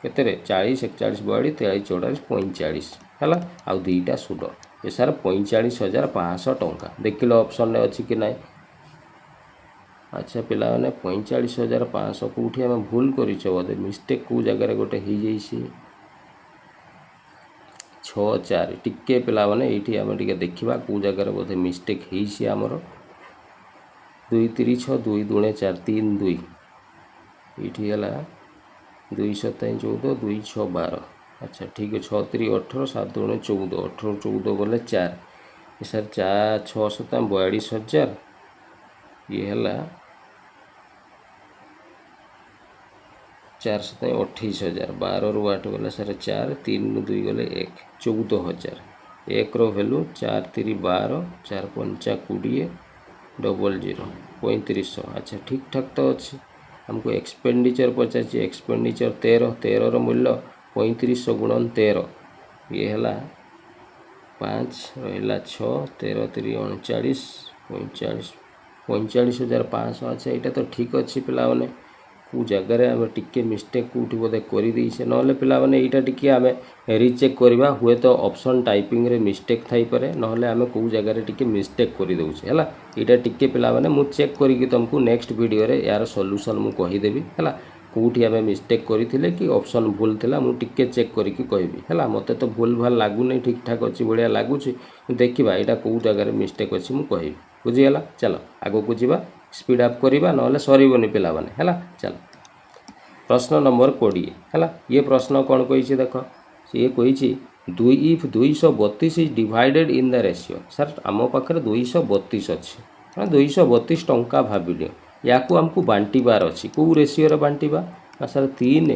केते 40 41 42 43 44 45 है आउ 2टा शून्य ये सर 45,500 टंका देख लो ऑप्शन में अच्छी कि ना। अच्छा पिला मैंने 45,500 कौटी आम भूल कर बोधे मिस्टेक कौ जगार गोटे हो जाइए 6 4 टिके पिला मैंने ये आम टे देखा कौ जगार बोधे मिस्टेक होमर 2 3 6 2 2 4 3 2 ये 2 7 14 2 6 12 अच्छा ठीक है 6 3 18 7 2 14 18 14 गले 4 ये सर 4 6 7 42,000 ये है 4 7 28,000 12 ରୁ 8 गला सर 4 3 ରୁ 2 गले 1 14,000 1 रो भैल्यू 4 3 12 4 5 20 00 3500 अच्छा ठीक ठाक तो अच्छी हमको एक्सपेंडिचर पचार एक्सपेंडिचर 13 रो मूल्य 3500 गुणन 13 ये है 5 रहा 6 13 3 39 45,500 अच्छा यहाँ तो ठीक अच्छी पिला माने कौ जगार आम टे मिस्टेक कौटी बोधे करदे ना पिला माने यहाँ टी आम रिचेक करवा हुए तो ऑप्शन टाइपिंग रे मिस्टेक थाई पारे ना आम कौ जगार टी मिस्टेक कर दौचे है यहाँ टी पिला माने मु चेक करके तुमको नेक्स्ट वीडियो रे यार सॉल्यूशन मु कहीदेवी है कौटी आम मिस्टेक करथिले कि ऑप्शन भूल थिला मु टिके चेक करके कहबी है मते तो भूल भाल लागुनी ठीक ठाक अच्छी बढ़िया लगुच देखा यहाँ कौ जगार मिस्टेक अच्छी मु कहबी बुझीगला चलो आगो को जीवा स्पीड अप करवा ना सरबनी पिला माने है चलो प्रश्न नंबर 20 है ये प्रश्न कौन कही देख ये कही 2 if 232 is divided in the ratio sir आम पाखे 232 अच्छी 232 टंका भाविल या आमको बांटबार अच्छी कौ रेशियो बांटा ना सर 3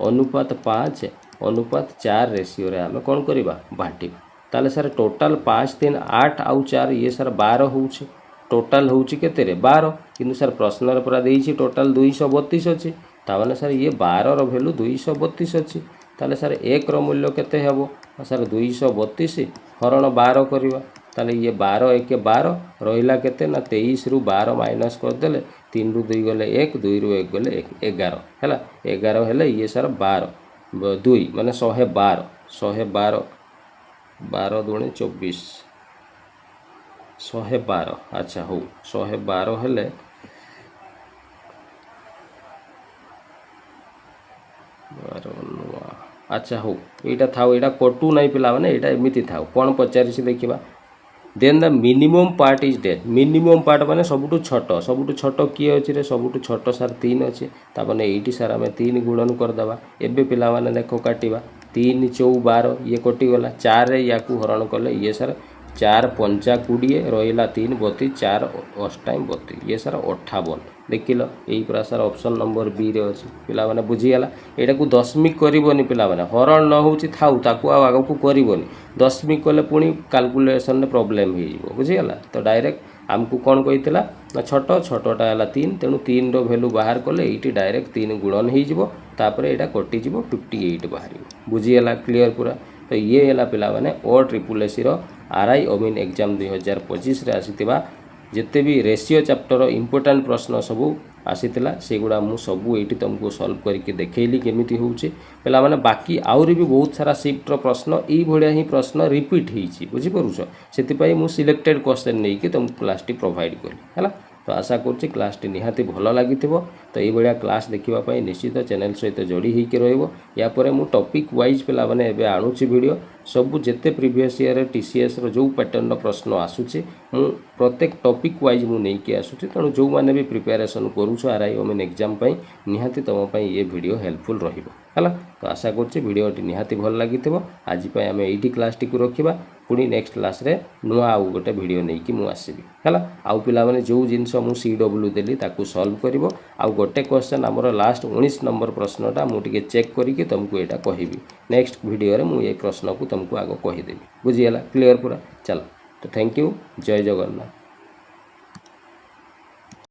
अनुपात 5 अनुपात 4 रेशियो आम कौन करवा बांटा ताले सर टोटाल 5 3 8 आउ 4 ये सर 12 हो टोटाल हूँ के 12 किंतु सर प्रश्न पूरा देती टोटाल 232 अच्छी ताने सर ये 12 रो भैल्यू 232 अच्छी ताले सर 1 रो मूल्य केते हेबो सर 232 हरण 12 करवा ताले ये 12 1 12 रहिला केते ना 23 ରୁ 12 माइनस करदेले 3 ରୁ 2 गले 1 2 ରୁ 1 गले 1 11 है 11 हेले ये सर 12 2 माने 112 112 12 दूणे 24 112 अच्छा हो 112 हेले अच्छा हो यहाँ था यहाँ कटू ना पिला मैंने यहाँ एमती था कौन पचार देखा then the minimum part is that minimum part माने सबुठु छोट किए अच्छी रे सबुठु छोट सर 3 अच्छे ताने ये सर आम 3 गुणन करदे एबे पिला माने देखो काटिबा 3 4 12 ये कटिगला 4 रे या हरण कले ये सर 4 5 20 रहा 3 32 4 8 32 ये सर 58 देख लो यही पूरा सर ऑप्शन नंबर बी रे अच्छी पिला माने बुझीगला यहाँ को दशमिक करबनी पिला माने हरण न होची थाउ ताकू आग को करबनी दशमिक कले पुणी कैलकुलेशन रे प्रॉब्लम हो बुझीगला तो डायरेक्ट आमको कौन कही ना छोटा है 3 तेणु 3 रो भैल्यू बाहर कले ये डायरेक्ट 3 गुणन हो तापर यहाँ कटिଯିव 58 बाहर बुझीगला क्लीयर पूरा। तो ये है पिलाने OSSC RI अमीन एग्जाम 2025 आसीथिबा जिते भी रेशियो चैप्टर इंपोर्टेंट प्रश्न सबू आसीथिला सेगुड़ा मु सबू एठी तुमको सॉल्व करके देखैली केमिति होउची पेला माने बाकी आउरी भी बहुत सारा शिफ्टर प्रश्न ई भलिया ही प्रश्न रिपीट होईची बुझी परुछ सेति पई मु सिलेक्टेड क्वेश्चन नै कि तुमको क्लास टी प्रोवाइड करी हला। तो आशा करुच्ची क्लास टी निहाती भल लगी तो ये क्लास देखा निश्चित चैनल सहित जोड़ी होकर रहा मु टॉपिक वाइज पिला माने एबे आणुची वीडियो सबू जिते प्रीवियस ईयर TCS रो जो पैटर्न प्रश्न आसूची मु प्रत्येक टॉपिक वाइज मु नहीं कि आसूची तेणु जो मैंने भी प्रिपेरेसन करूछ RI अमीन एग्जाम पई निहाती तुम पई ये वीडियो हेल्पफुल रहिबो हला। तो आशा करुच्ची वीडियो टी निहाती भल लगी आज पई आमे एठी क्लास टी को रखिबा पुणी नेक्स्ट क्लास रे नुआ आउ गोटे वीडियो नहीं कि मु आसीबी हला। आउ पिला माने जो जिनस मु CW देली ताकू सॉल्व करिवो आउ गोटे क्वेश्चन हमर लास्ट 19 नंबर प्रश्नटा मु टिके चेक करिके तुमको एटा कहिबी नेक्स्ट वीडियो रे मु ये प्रश्न को तुमको आगो कहि देबी बुझियला क्लियर पूरा चलो। तो थैंक यू जय जगन्नाथ।